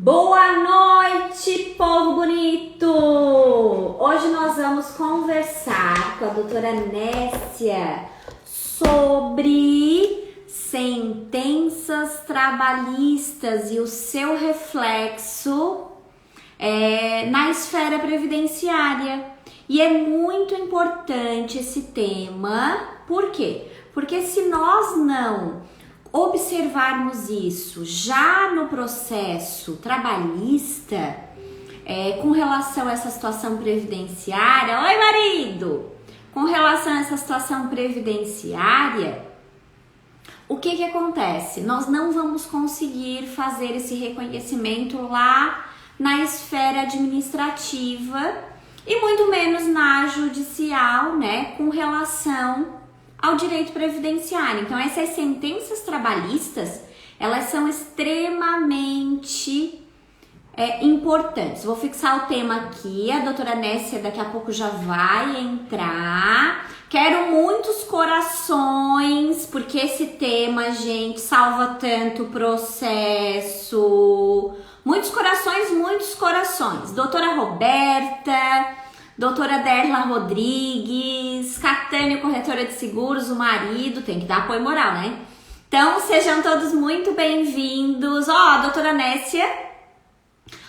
Boa noite, povo bonito! Hoje nós vamos conversar com a doutora Nessia sobre sentenças trabalhistas e o seu reflexo na esfera previdenciária. E é muito importante esse tema, por quê? Porque se nós não observarmos isso já no processo trabalhista, com relação a essa situação previdenciária, oi marido! Com relação a essa situação previdenciária, o que acontece? Nós não vamos conseguir fazer esse reconhecimento lá na esfera administrativa e muito menos na judicial, né, com relação ao direito previdenciário. Então, essas sentenças trabalhistas, elas são extremamente importantes. Vou fixar o tema aqui, a doutora Nessia daqui a pouco já vai entrar. Quero muitos corações, porque esse tema, gente, salva tanto processo. Muitos corações, muitos corações. Doutora Roberta, doutora Derla Rodrigues, Catânia, corretora de seguros, o marido, tem que dar apoio moral, né? Então, sejam todos muito bem-vindos. A doutora Nessia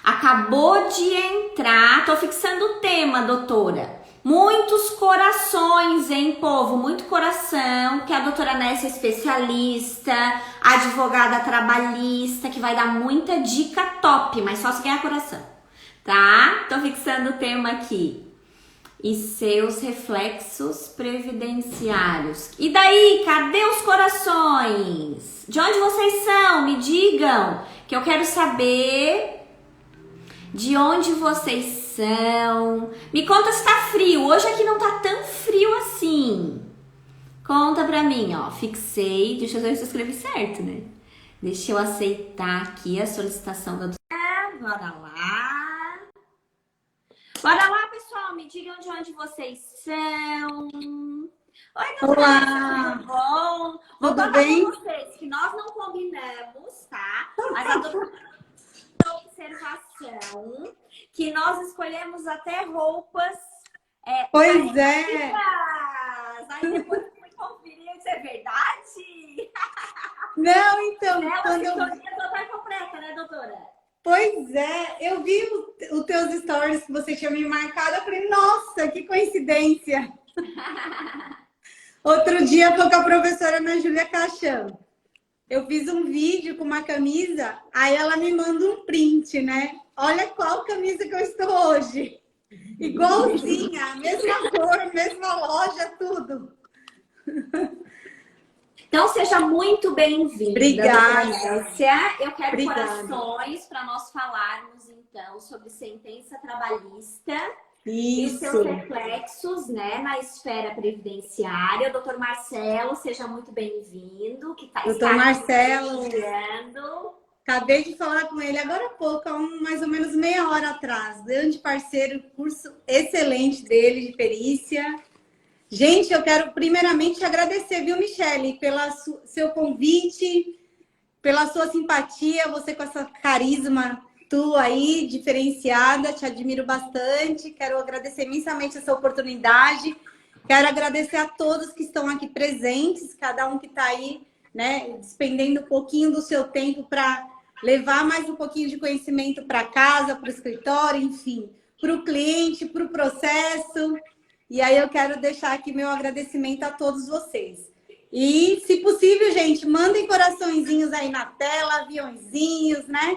acabou de entrar, tô fixando o tema, doutora. Muitos corações, hein, povo? Muito coração, que a doutora Nessia é especialista, advogada trabalhista, que vai dar muita dica top, mas só se ganhar coração, tá? Tô fixando o tema aqui. E seus reflexos previdenciários. E daí, cadê os corações? De onde vocês são? Me digam, que eu quero saber de onde vocês são. Me conta se tá frio. Hoje aqui não tá tão frio assim. Conta pra mim, ó. Fixei. Deixa eu ver se eu escrevi certo, né? Deixa eu aceitar aqui a solicitação da... Bora lá. Bora lá, pessoal. Me digam de onde vocês são. Oi, doutora. Olá. Tudo bom? Vou Tudo contar bem? com vocês que nós não combinamos, tá? Mas a doutora observação que nós escolhemos até roupas Pois é. parecidas. Aí depois eu fui conferir, isso é verdade? Não, então, Ela quando eu... sintonia total completa, né, doutora? Pois é, eu vi os teus stories que você tinha me marcado, eu falei, nossa, que coincidência. Outro dia foi com a professora Ana Júlia Caixão. Eu fiz um vídeo com uma camisa, aí ela me manda um print, né? Olha qual camisa que eu estou hoje. Igualzinha, mesma cor, mesma loja, tudo. Então, seja muito bem-vinda. Obrigada. Nessia. Eu quero Obrigada. corações para nós falarmos, então, sobre sentença trabalhista e Isso. seus reflexos, né, na esfera previdenciária. O doutor Marcelo, seja muito bem-vindo. Doutor Marcelo. Chegando. Acabei de falar com ele agora há pouco, há mais ou menos meia hora atrás. Grande parceiro, curso excelente dele de perícia. Gente, eu quero primeiramente te agradecer, viu, Michele, pelo seu convite, pela sua simpatia, você com essa carisma tua aí, diferenciada, te admiro bastante. Quero agradecer imensamente essa oportunidade. Quero agradecer a todos que estão aqui presentes, cada um que está aí, né, despendendo um pouquinho do seu tempo para levar mais um pouquinho de conhecimento para casa, para o escritório, enfim, para o cliente, para o processo. E aí eu quero deixar aqui meu agradecimento a todos vocês. E, se possível, gente, mandem coraçõezinhos aí na tela, aviãozinhos, né?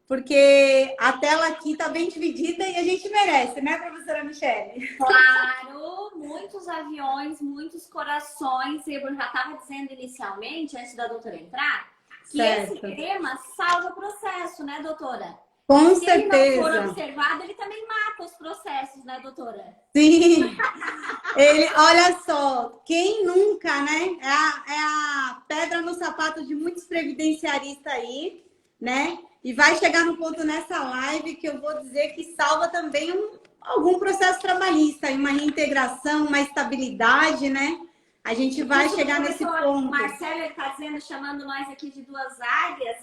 Porque a tela aqui tá bem dividida e a gente merece, né, professora Michele? Claro, muitos aviões, muitos corações. Eu já estava dizendo inicialmente, antes da doutora entrar, que Certo. esse tema salva o processo, né, doutora? Com Se ele não for certeza. observado, ele também mata os processos, né, doutora? Sim. Ele, olha só, quem nunca, né? É a pedra no sapato de muitos previdenciaristas aí, né? E vai chegar no ponto nessa live que eu vou dizer que salva também algum processo trabalhista, uma reintegração, uma estabilidade, né? A gente vai chegar nesse ponto. Marcelo está dizendo, chamando nós aqui de duas áreas,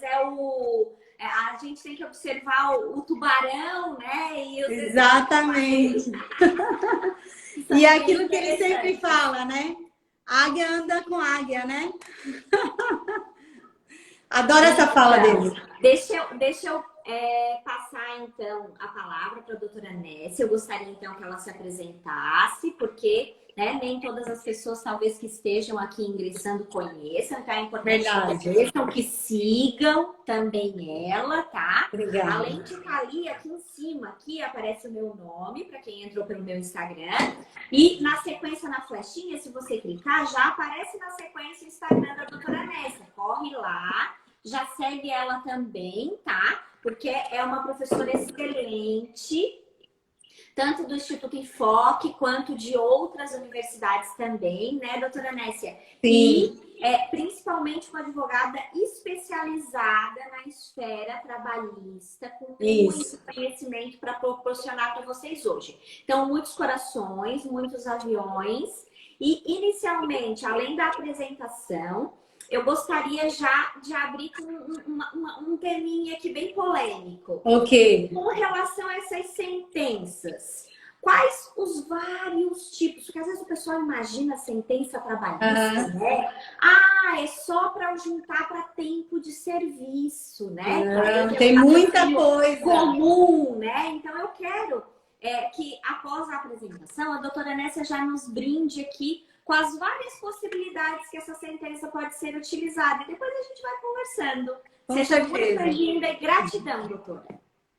a gente tem que observar o tubarão, né? E Exatamente. E é aquilo que ele sempre fala, né? Águia anda com águia, né? Adoro essa fala dele. Deixa eu passar, então, a palavra para a doutora Nessia. Eu gostaria, então, que ela se apresentasse, porque nem todas as pessoas, talvez, que estejam aqui ingressando conheçam. Então, é importante que conheçam, que sigam também ela, tá? Obrigada. Além de estar ali, aqui em cima, aqui aparece o meu nome, para quem entrou pelo meu Instagram. E, na sequência, na flechinha, se você clicar, já aparece na sequência o Instagram da doutora Nessia. Corre lá. Já segue ela também, tá? Porque é uma professora excelente, tanto do Instituto Enfoque, quanto de outras universidades também, né, doutora Nessia? Sim. E principalmente uma advogada especializada na esfera trabalhista, com muito conhecimento para proporcionar para vocês hoje. Então, muitos corações, muitos aviões. E, inicialmente, além da apresentação, eu gostaria já de abrir com um teminha aqui bem polêmico. Ok. Com relação a essas sentenças, quais os vários tipos? Porque às vezes o pessoal imagina a sentença trabalhista, né? É só para juntar para tempo de serviço, né? Tem muita coisa comum, né? Então eu quero que após a apresentação, a doutora Nessia já nos brinde aqui com as várias possibilidades que essa sentença pode ser utilizada. E depois a gente vai conversando. Seja muito bem-vinda e gratidão, doutora.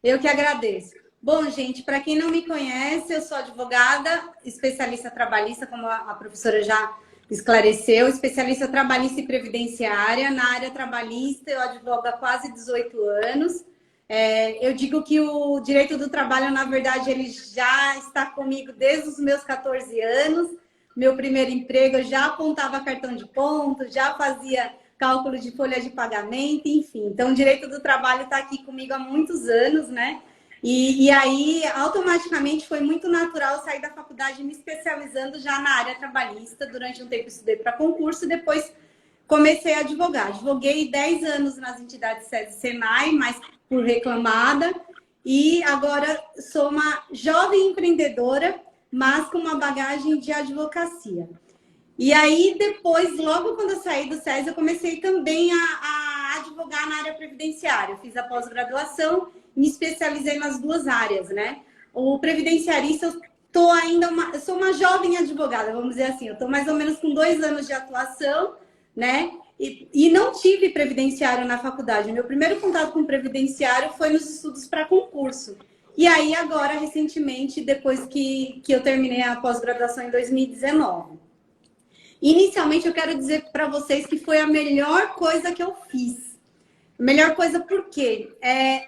Eu que agradeço. Bom, gente, para quem não me conhece, eu sou advogada, especialista trabalhista, como a professora já esclareceu, especialista trabalhista e previdenciária. Na área trabalhista, eu advogo há quase 18 anos. Eu digo que o direito do trabalho, na verdade, ele já está comigo desde os meus 14 anos. Meu primeiro emprego, eu já apontava cartão de ponto, já fazia cálculo de folha de pagamento, enfim. Então, o direito do trabalho está aqui comigo há muitos anos, né? E aí, automaticamente, foi muito natural sair da faculdade me especializando já na área trabalhista. Durante um tempo, estudei para concurso e depois comecei a advogar. Advoguei 10 anos nas entidades SESI e SENAI, mas por reclamada. E agora sou uma jovem empreendedora, mas com uma bagagem de advocacia. E aí, depois, logo quando eu saí do SESI, eu comecei também a advogar na área previdenciária. Eu fiz a pós-graduação, me especializei nas duas áreas, né? O previdenciarista, eu sou uma jovem advogada, vamos dizer assim. Eu estou mais ou menos com 2 anos de atuação, né? E não tive previdenciário na faculdade. Meu primeiro contato com previdenciário foi nos estudos para concurso. E aí, agora, recentemente, depois que eu terminei a pós-graduação em 2019. Inicialmente, eu quero dizer para vocês que foi a melhor coisa que eu fiz. Melhor coisa por quê?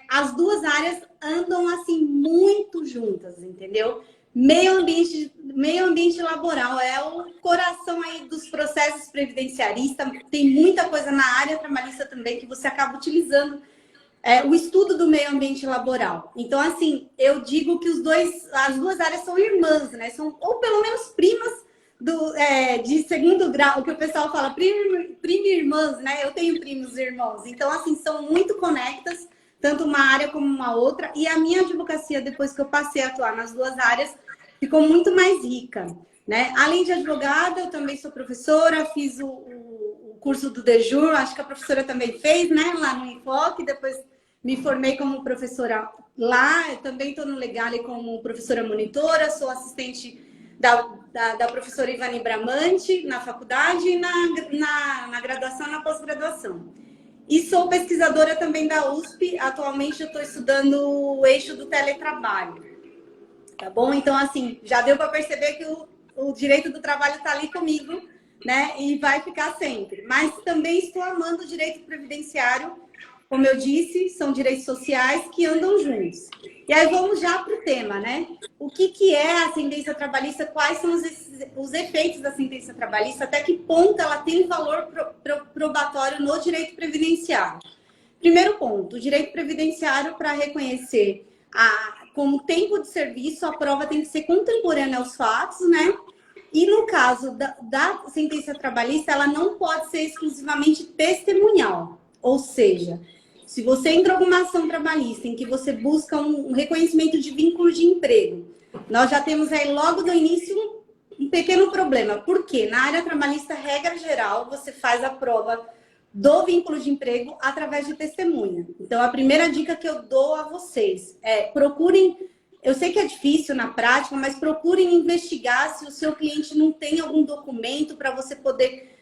As duas áreas andam, assim, muito juntas, entendeu? Meio ambiente laboral é o coração aí dos processos previdenciaristas. Tem muita coisa na área trabalhista também que você acaba utilizando o estudo do meio ambiente laboral. Então, assim, eu digo que as duas áreas são irmãs, né? São, ou pelo menos primas de segundo grau, o que o pessoal fala, prima irmãs, né? Eu tenho primos e irmãos. Então, assim, são muito conectas, tanto uma área como uma outra. E a minha advocacia, depois que eu passei a atuar nas duas áreas, ficou muito mais rica, né? Além de advogada, eu também sou professora, fiz o curso do DEJUR, acho que a professora também fez, né? Lá no Enfoque, depois me formei como professora lá, eu também estou no Legale como professora monitora, sou assistente da professora Ivani Bramante na faculdade e na graduação e na pós-graduação. E sou pesquisadora também da USP, atualmente eu estou estudando o eixo do teletrabalho, tá bom? Então, assim, já deu para perceber que o direito do trabalho está ali comigo, né? E vai ficar sempre. Mas também estou amando o direito previdenciário. Como eu disse, são direitos sociais que andam juntos. E aí vamos já para o tema, né? O que é a sentença trabalhista? Quais são os efeitos da sentença trabalhista? Até que ponto ela tem um valor probatório no direito previdenciário? Primeiro ponto, o direito previdenciário, para reconhecer como tempo de serviço, a prova tem que ser contemporânea aos fatos, né? E no caso da sentença trabalhista, ela não pode ser exclusivamente testemunhal. Ou seja, se você entra com uma ação trabalhista em que você busca um reconhecimento de vínculo de emprego, nós já temos aí logo do início um pequeno problema. Por quê? Na área trabalhista, regra geral, você faz a prova do vínculo de emprego através de testemunha. Então, a primeira dica que eu dou a vocês é procurem, eu sei que é difícil na prática, mas procurem investigar se o seu cliente não tem algum documento para você poder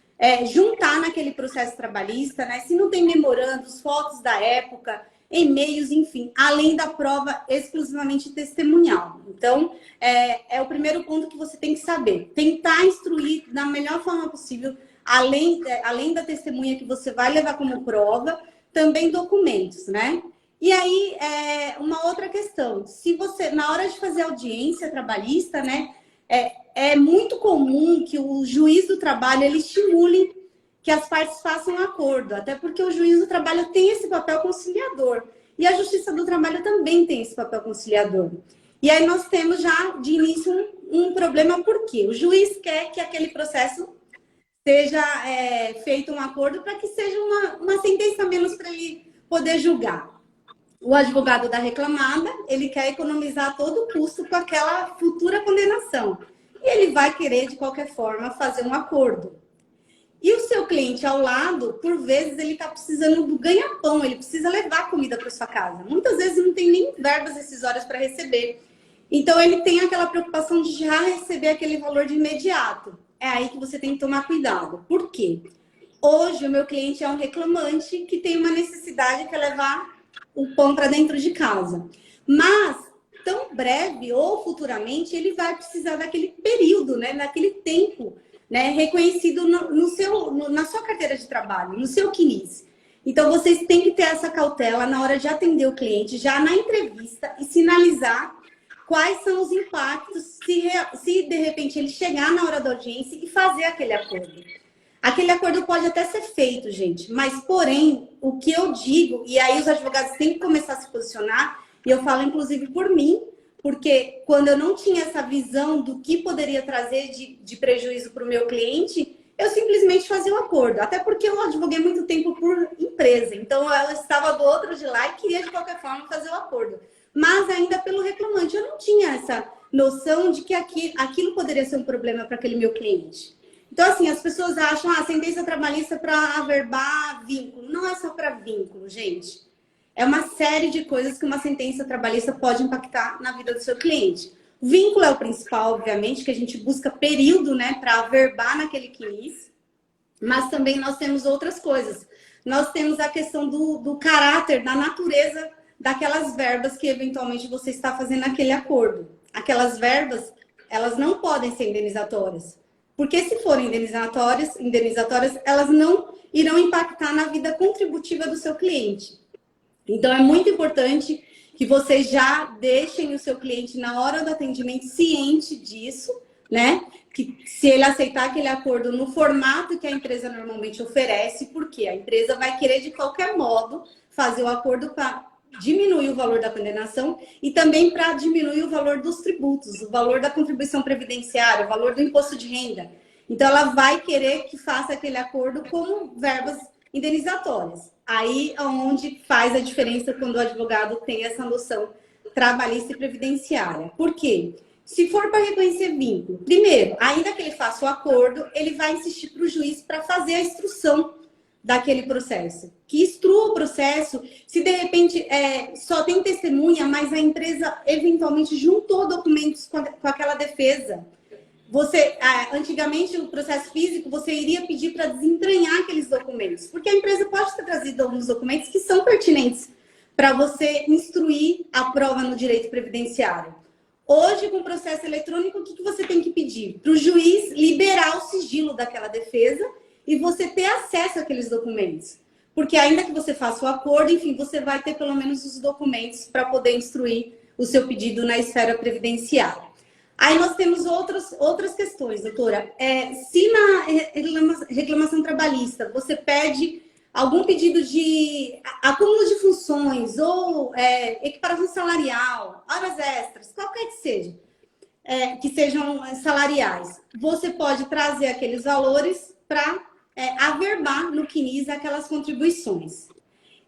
juntar naquele processo trabalhista, né? Se não tem memorandos, fotos da época, e-mails, enfim, além da prova exclusivamente testemunhal. Então, é o primeiro ponto que você tem que saber. Tentar instruir da melhor forma possível, além da testemunha que você vai levar como prova, também documentos, né? E aí, uma outra questão. Se você, na hora de fazer audiência trabalhista, né? É muito comum que o juiz do trabalho ele estimule que as partes façam um acordo, até porque o juiz do trabalho tem esse papel conciliador e a justiça do trabalho também tem esse papel conciliador. E aí nós temos já de início um problema, porque o juiz quer que aquele processo seja feito um acordo para que seja uma sentença menos para ele poder julgar. O advogado da reclamada, ele quer economizar todo o custo com aquela futura condenação. E ele vai querer, de qualquer forma, fazer um acordo. E o seu cliente ao lado, por vezes, ele está precisando do ganha-pão, ele precisa levar comida para sua casa. Muitas vezes não tem nem verbas decisórias para receber. Então, ele tem aquela preocupação de já receber aquele valor de imediato. É aí que você tem que tomar cuidado. Por quê? Hoje, o meu cliente é um reclamante que tem uma necessidade que é levar o pão para dentro de casa. Mas, tão breve ou futuramente, ele vai precisar daquele período, né? Daquele tempo, né? Reconhecido na sua carteira de trabalho, no seu CNIS. Então, vocês têm que ter essa cautela na hora de atender o cliente, já na entrevista, e sinalizar quais são os impactos se de repente ele chegar na hora da audiência e fazer aquele acordo. Aquele acordo pode até ser feito, gente, mas porém, o que eu digo, e aí os advogados têm que começar a se posicionar, e eu falo inclusive por mim, porque quando eu não tinha essa visão do que poderia trazer de prejuízo para o meu cliente, eu simplesmente fazia o acordo. Até porque eu advoguei muito tempo por empresa, então eu estava do outro de lá e queria de qualquer forma fazer o acordo. Mas ainda pelo reclamante, eu não tinha essa noção de que aquilo poderia ser um problema para aquele meu cliente. Então, assim, as pessoas acham a sentença trabalhista para averbar vínculo. Não é só para vínculo, gente. É uma série de coisas que uma sentença trabalhista pode impactar na vida do seu cliente. O vínculo é o principal, obviamente, que a gente busca período, né, para averbar naquele CNIS. Mas também nós temos outras coisas. Nós temos a questão do caráter, da natureza daquelas verbas que eventualmente você está fazendo naquele acordo. Aquelas verbas, elas não podem ser indenizatórias. Porque se forem indenizatórias, elas não irão impactar na vida contributiva do seu cliente. Então, é muito importante que vocês já deixem o seu cliente na hora do atendimento ciente disso, né? Que se ele aceitar aquele acordo no formato que a empresa normalmente oferece, porque a empresa vai querer de qualquer modo fazer o acordo para diminuir o valor da condenação e também para diminuir o valor dos tributos, o valor da contribuição previdenciária, o valor do imposto de renda. Então, ela vai querer que faça aquele acordo como verbas indenizatórias. Aí é onde faz a diferença quando o advogado tem essa noção trabalhista e previdenciária. Por quê? Se for para reconhecer vínculo, primeiro, ainda que ele faça o acordo, ele vai insistir para o juiz para fazer a instrução daquele processo. Que instrua o processo, se de repente só tem testemunha, mas a empresa eventualmente juntou documentos com aquela defesa. Antigamente, o processo físico, você iria pedir para desentranhar aqueles documentos, porque a empresa pode ter trazido alguns documentos que são pertinentes para você instruir a prova no direito previdenciário. Hoje, com o processo eletrônico, o que você tem que pedir? Para o juiz liberar o sigilo daquela defesa e você ter acesso àqueles documentos. Porque ainda que você faça o acordo, enfim, você vai ter pelo menos os documentos para poder instruir o seu pedido na esfera previdenciária. Aí nós temos outras questões, doutora. Se na reclamação trabalhista você pede algum pedido de acúmulo de funções ou equiparação salarial, horas extras, qualquer que seja, que sejam salariais, você pode trazer aqueles valores para averbar no CNIS aquelas contribuições.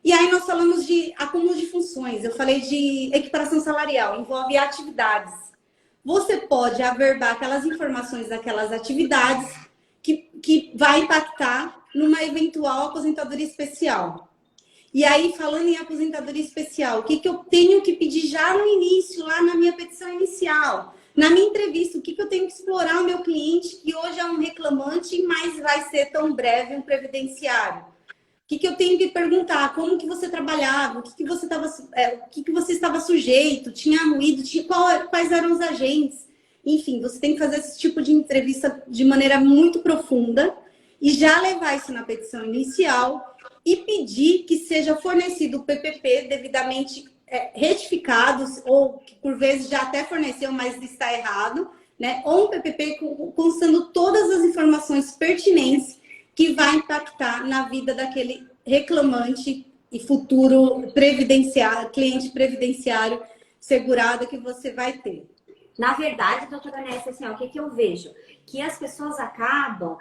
E aí nós falamos de acúmulo de funções, eu falei de equiparação salarial, envolve atividades. Você pode averbar aquelas informações daquelas atividades que vai impactar numa eventual aposentadoria especial. E aí, falando em aposentadoria especial, o que eu tenho que pedir já no início, lá na minha petição inicial? Na minha entrevista, o que eu tenho que explorar o meu cliente, que hoje é um reclamante, mas vai ser tão breve um previdenciário? O que eu tenho que perguntar? Como que você trabalhava? O que você estava sujeito? Tinha ruído? Quais eram os agentes? Enfim, você tem que fazer esse tipo de entrevista de maneira muito profunda e já levar isso na petição inicial e pedir que seja fornecido o PPP devidamente retificados, ou que por vezes já até forneceu, mas está errado, né? Ou um PPP constando todas as informações pertinentes que vai impactar na vida daquele reclamante e futuro cliente previdenciário segurado que você vai ter. Na verdade, doutora Nessa, assim, o que eu vejo? Que as pessoas acabam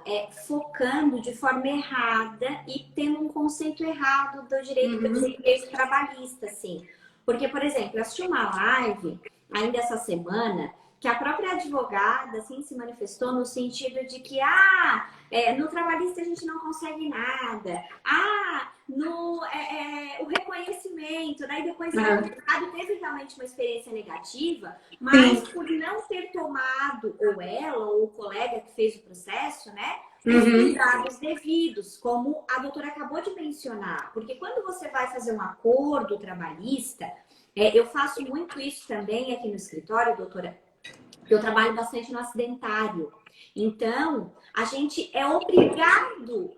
focando de forma errada e tendo um conceito errado do direito trabalhista, assim. Porque, por exemplo, eu assisti uma live ainda essa semana que a própria advogada assim, se manifestou no sentido de que no trabalhista a gente não consegue nada. O reconhecimento, daí depois o advogado teve realmente uma experiência negativa, mas por não ter tomado, ou ela, ou o colega que fez o processo, né? Os cuidados devidos, como a doutora acabou de mencionar. Porque quando você vai fazer um acordo trabalhista, eu faço muito isso também aqui no escritório, doutora, eu trabalho bastante no acidentário. Então, a gente é obrigado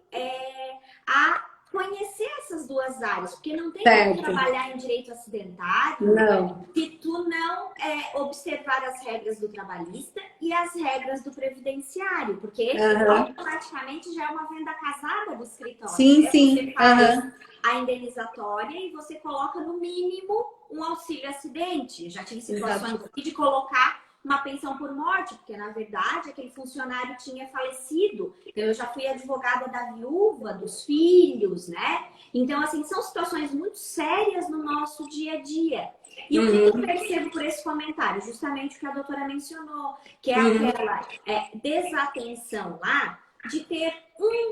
a conhecer essas duas áreas, porque não tem como trabalhar em direito acidentário se tu não observar as regras do trabalhista e as regras do previdenciário, porque automaticamente já é uma venda casada do escritório. Você faz a indenizatória e você coloca no mínimo um auxílio acidente. Eu já tive situações de colocar uma pensão por morte, porque na verdade aquele funcionário tinha falecido. Então eu já fui advogada da viúva, dos filhos, né? Então, assim, são situações muito sérias no nosso dia a dia. E o que eu percebo por esse comentário? Justamente o que a doutora mencionou, que é aquela desatenção lá de ter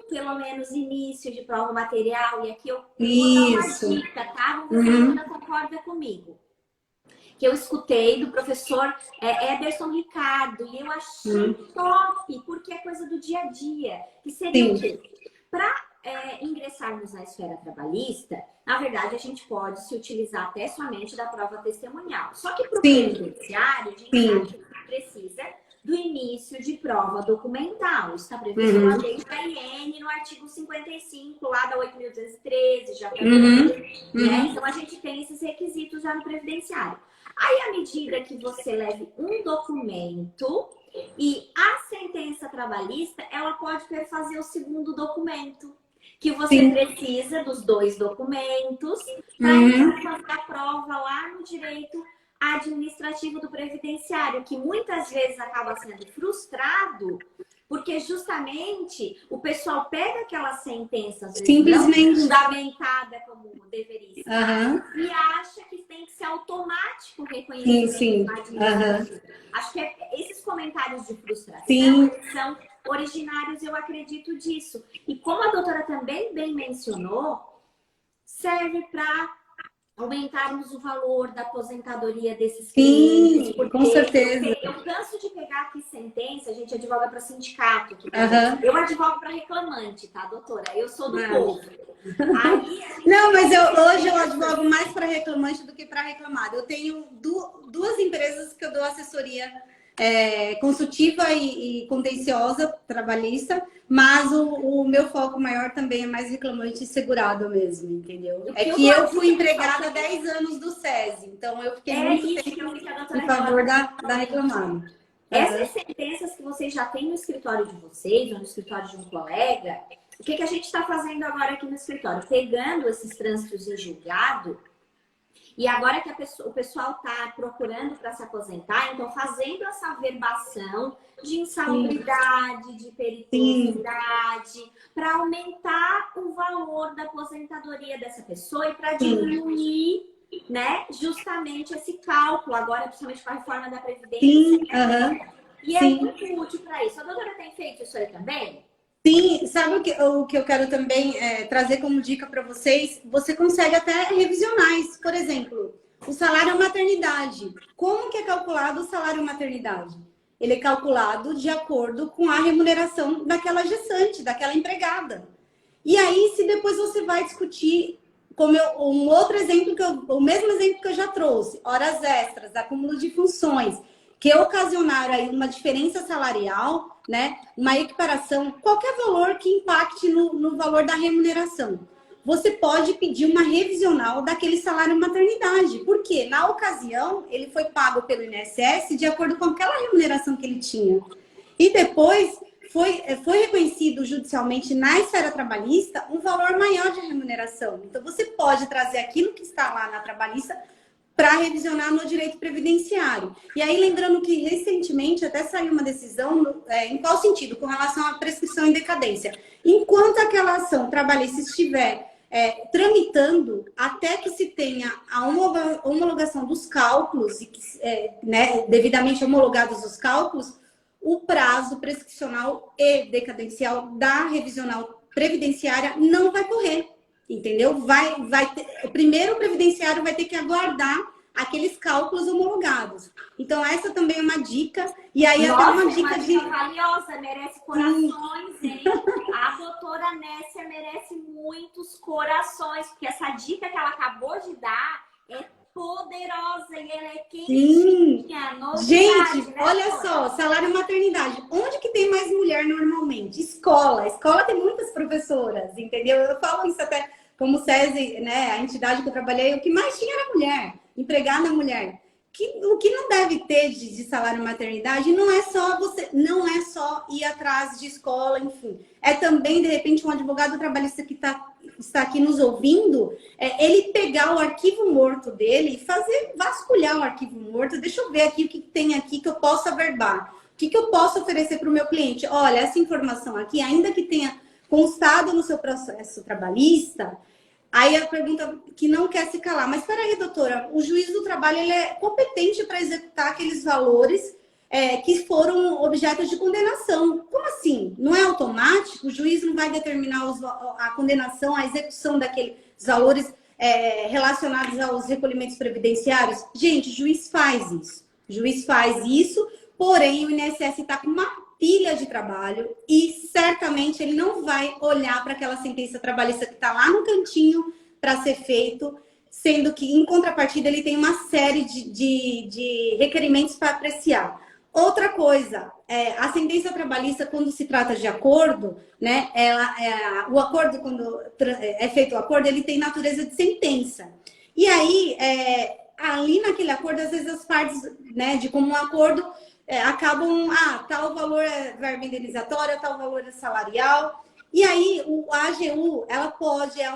pelo menos, início de prova material. E aqui eu vou dar uma dica, tá? Vamos ver se a doutora concorda comigo. Que eu escutei do professor Ederson Ricardo, e eu achei top, porque é coisa do dia a dia. Que seria o quê? Para ingressarmos na esfera trabalhista, na verdade, a gente pode se utilizar até somente da prova testemunhal. Só que para o previdenciário, a gente sabe que precisa do início de prova documental. Isso está previsto na lei da IN, no artigo 55, lá da 8.213, já né? Então, a gente tem esses requisitos já no previdenciário. Aí, à medida que você leve um documento e a sentença trabalhista, ela pode perfazer o segundo documento, que você precisa dos dois documentos para fazer a prova lá no direito administrativo do previdenciário, que muitas vezes acaba sendo frustrado, porque justamente o pessoal pega aquela sentença simplesmente não fundamentada como deveria estar e acha que tem que ser automático o reconhecimento administrativo. Acho que esses comentários de frustração são originários, eu acredito disso. E como a doutora também bem mencionou, serve para aumentarmos o valor da aposentadoria desses clientes. Com certeza. Eu canso de pegar aqui sentença, a gente advoga para sindicato. Eu advogo para reclamante, tá, doutora? Eu sou do povo. Não, mas hoje eu advogo mais para reclamante do que para reclamado. Eu tenho duas empresas que eu dou assessoria consultiva e contenciosa trabalhista, mas o meu foco maior também é mais reclamante e segurado mesmo, entendeu? Que eu fui empregada há 10 anos do SESI, então eu fiquei muito tempo em favor da reclamada. Essas sentenças que vocês já têm no escritório de vocês, ou no escritório de um colega, o que a gente está fazendo agora aqui no escritório? Pegando esses trânsitos em julgado E agora que o pessoal está procurando para se aposentar, então fazendo essa averbação de insalubridade, de periculosidade, para aumentar o valor da aposentadoria dessa pessoa e para diminuir, né, justamente esse cálculo, agora principalmente com a reforma da Previdência. E é muito útil para isso. A doutora tem feito isso aí também? Sim, sabe o que eu quero também trazer como dica para vocês? Você consegue até revisionar isso. Por exemplo, o salário maternidade. Como que é calculado o salário maternidade? Ele é calculado de acordo com a remuneração daquela gestante, daquela empregada. E aí, se depois você vai discutir, um outro exemplo, o mesmo exemplo que eu já trouxe, horas extras, acúmulo de funções, que ocasionaram aí uma diferença salarial, né? Uma equiparação, qualquer valor que impacte no valor da remuneração. Você pode pedir uma revisional daquele salário maternidade. Porque, na ocasião, ele foi pago pelo INSS de acordo com aquela remuneração que ele tinha. E depois foi reconhecido judicialmente na esfera trabalhista um valor maior de remuneração. Então, você pode trazer aquilo que está lá na trabalhista para revisionar no direito previdenciário. E aí, lembrando que recentemente até saiu uma decisão, em qual sentido? Com relação à prescrição em decadência. Enquanto aquela ação trabalhista estiver tramitando, até que se tenha a homologação dos cálculos, e que, né, devidamente homologados os cálculos, o prazo prescricional e decadencial da revisional previdenciária não vai correr. Entendeu? Primeiro o previdenciário vai ter que aguardar aqueles cálculos homologados. Então, essa também é uma dica. E aí, nossa, até uma dica valiosa, merece corações, hein? A doutora Nessia merece muitos corações, porque essa dica que ela acabou de dar é poderosa e ela é quentinha. Novidade, gente, né, olha só, salário maternidade. Onde que tem mais mulher normalmente? Escola. Escola tem muitas professoras, entendeu? Eu falo isso até como SESI, né? A entidade que eu trabalhei, o que mais tinha era mulher, empregada mulher. O que não deve ter de salário maternidade não é só ir atrás de escola, enfim. É também, de repente, um advogado trabalhista que está aqui nos ouvindo, ele pegar o arquivo morto dele e vasculhar o arquivo morto. Deixa eu ver aqui o que tem aqui que eu posso averbar. O que eu posso oferecer para o meu cliente? Olha, essa informação aqui, ainda que tenha constado no seu processo trabalhista. Aí a pergunta que não quer se calar, mas peraí, doutora, o juiz do trabalho ele é competente para executar aqueles valores que foram objeto de condenação. Como assim? Não é automático? O juiz não vai determinar a condenação, a execução daqueles valores relacionados aos recolhimentos previdenciários? Gente, o juiz faz isso. O juiz faz isso, porém o INSS está com uma pilha de trabalho e certamente ele não vai olhar para aquela sentença trabalhista que está lá no cantinho para ser feito, sendo que em contrapartida ele tem uma série de requerimentos para apreciar. Outra coisa, a sentença trabalhista, quando se trata de acordo, né, o acordo, quando é feito o acordo, ele tem natureza de sentença. E aí, ali naquele acordo, às vezes as partes, né, de comum acordo, acabam, tal valor é verba indenizatória, tal valor é salarial. E aí, a AGU, ela pode, é a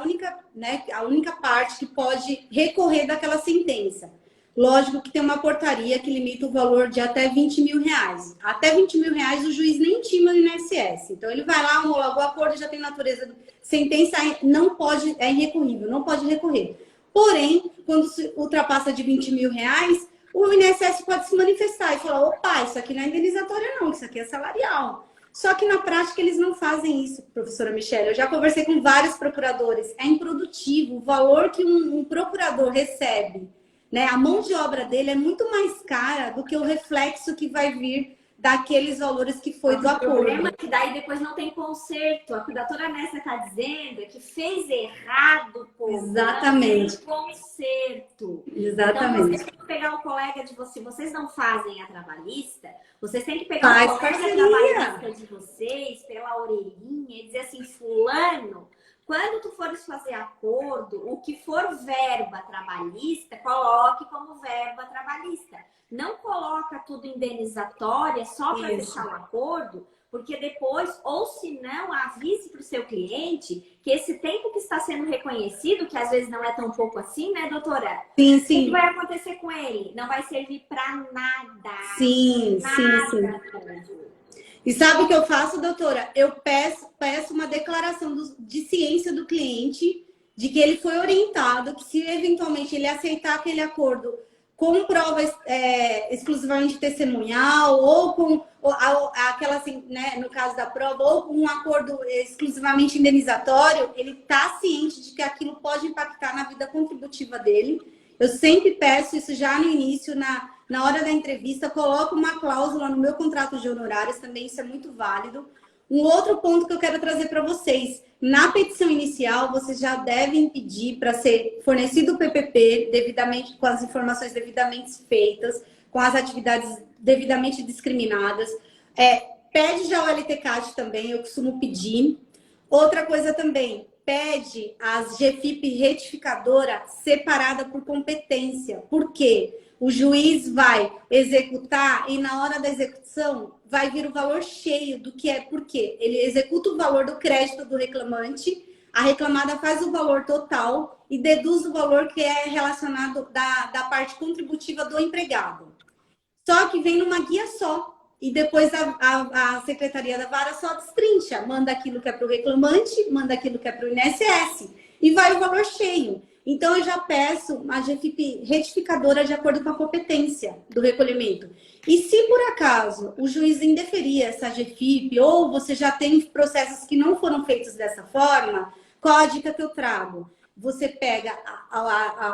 única parte que pode recorrer daquela sentença. Lógico que tem uma portaria que limita o valor de até 20 mil reais. Até 20 mil reais o juiz nem intima no INSS. Então, ele vai lá, homologa o acordo, já tem natureza de sentença, não pode, é irrecorrível, não pode recorrer. Porém, quando se ultrapassa de 20 mil reais, o INSS pode se manifestar e falar, opa, isso aqui não é indenizatória não, isso aqui é salarial. Só que na prática eles não fazem isso, professora Michele. Eu já conversei com vários procuradores. É improdutivo. O valor que um procurador recebe, né, a mão de obra dele é muito mais cara do que o reflexo que vai vir daqueles valores que foi do acordo. O problema é que daí depois não tem conserto. A doutora Nessa está dizendo que fez errado, pô. Exatamente. Não tem conserto. Exatamente. Então, vocês têm que pegar o colega de vocês não fazem a trabalhista, vocês têm que pegar o colega trabalhista de vocês pela orelhinha e dizer assim, fulano, quando tu fores fazer acordo, o que for verba trabalhista, coloque como verba trabalhista. Não coloca tudo indenizatória só para fechar o acordo, porque depois, ou se não, avise para o seu cliente que esse tempo que está sendo reconhecido, que às vezes não é tão pouco assim, né, doutora? Sim, O que sim. vai acontecer com ele? Não vai servir para nada. Sim, Nada. E sabe o que eu faço, doutora? Eu peço uma declaração de ciência do cliente, de que ele foi orientado, que se eventualmente ele aceitar aquele acordo com prova exclusivamente testemunhal, ou com aquela, assim, né, no caso da prova, ou com um acordo exclusivamente indenizatório, ele está ciente de que aquilo pode impactar na vida contributiva dele. Eu sempre peço isso já no início, na hora da entrevista, coloco uma cláusula no meu contrato de honorários, também isso é muito válido. Um outro ponto que eu quero trazer para vocês, na petição inicial, vocês já devem pedir para ser fornecido o PPP devidamente, com as informações devidamente feitas, com as atividades devidamente discriminadas. Pede já o LTCAT também, eu costumo pedir. Outra coisa também, pede as GFIP retificadora separada por competência. Por quê? O juiz vai executar e na hora da execução vai vir o valor cheio do que é. Por quê? Ele executa o valor do crédito do reclamante, a reclamada faz o valor total e deduz o valor que é relacionado da parte contributiva do empregado. Só que vem numa guia só. E depois a Secretaria da Vara só destrincha. Manda aquilo que é para o reclamante, manda aquilo que é para o INSS. E vai o valor cheio. Então, eu já peço a GFIP retificadora de acordo com a competência do recolhimento. E se por acaso o juiz indeferir essa GFIP, ou você já tem processos que não foram feitos dessa forma, qual a dica que eu trago? Você pega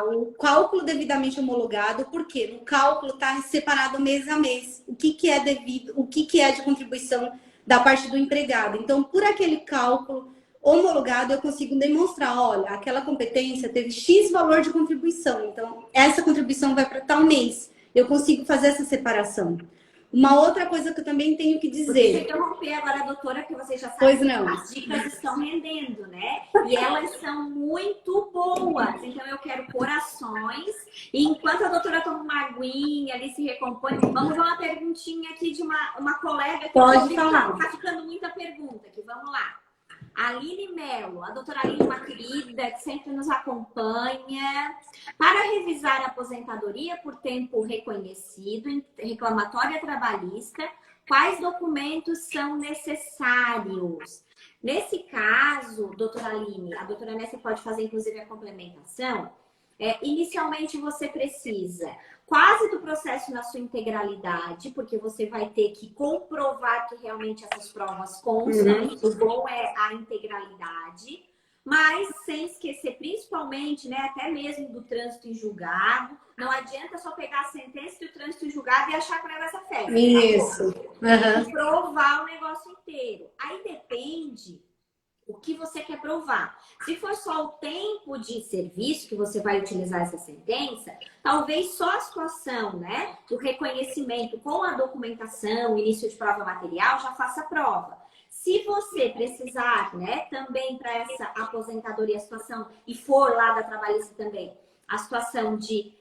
o cálculo devidamente homologado, porque no cálculo está separado mês a mês. O que é devido, o que é de contribuição da parte do empregado. Então, por aquele cálculo homologado, eu consigo demonstrar, olha, aquela competência teve X valor de contribuição. Então, essa contribuição vai para tal mês. Eu consigo fazer essa separação. Uma outra coisa que eu também tenho que dizer... Deixa eu interromper agora, doutora, que vocês já sabem pois não. Que as dicas estão rendendo, né? E elas são muito boas. Então, eu quero corações. E enquanto a doutora toma uma aguinha, ali se recompõe, vamos ver uma perguntinha aqui de uma colega que pode falar. Tá ficando muita pergunta aqui. Vamos lá. Aline Melo, a doutora Aline é uma querida que sempre nos acompanha. Para revisar a aposentadoria por tempo reconhecido em reclamatória trabalhista, quais documentos são necessários? Nesse caso, doutora Aline, a doutora Nessa pode fazer inclusive a complementação. Inicialmente você precisa quase do processo na sua integralidade, porque você vai ter que comprovar que realmente essas provas constam. O bom é a integralidade, mas sem esquecer principalmente, né, até mesmo do trânsito em julgado. Não adianta só pegar a sentença e o trânsito em julgado e achar que o negócio é festa. Isso. Tem que provar o negócio inteiro. Aí depende o que você quer provar. Se for só o tempo de serviço que você vai utilizar essa sentença, talvez só a situação, né, do reconhecimento com a documentação, início de prova material, já faça a prova. Se você precisar, né, também para essa aposentadoria, a situação, e for lá da trabalhista também, a situação de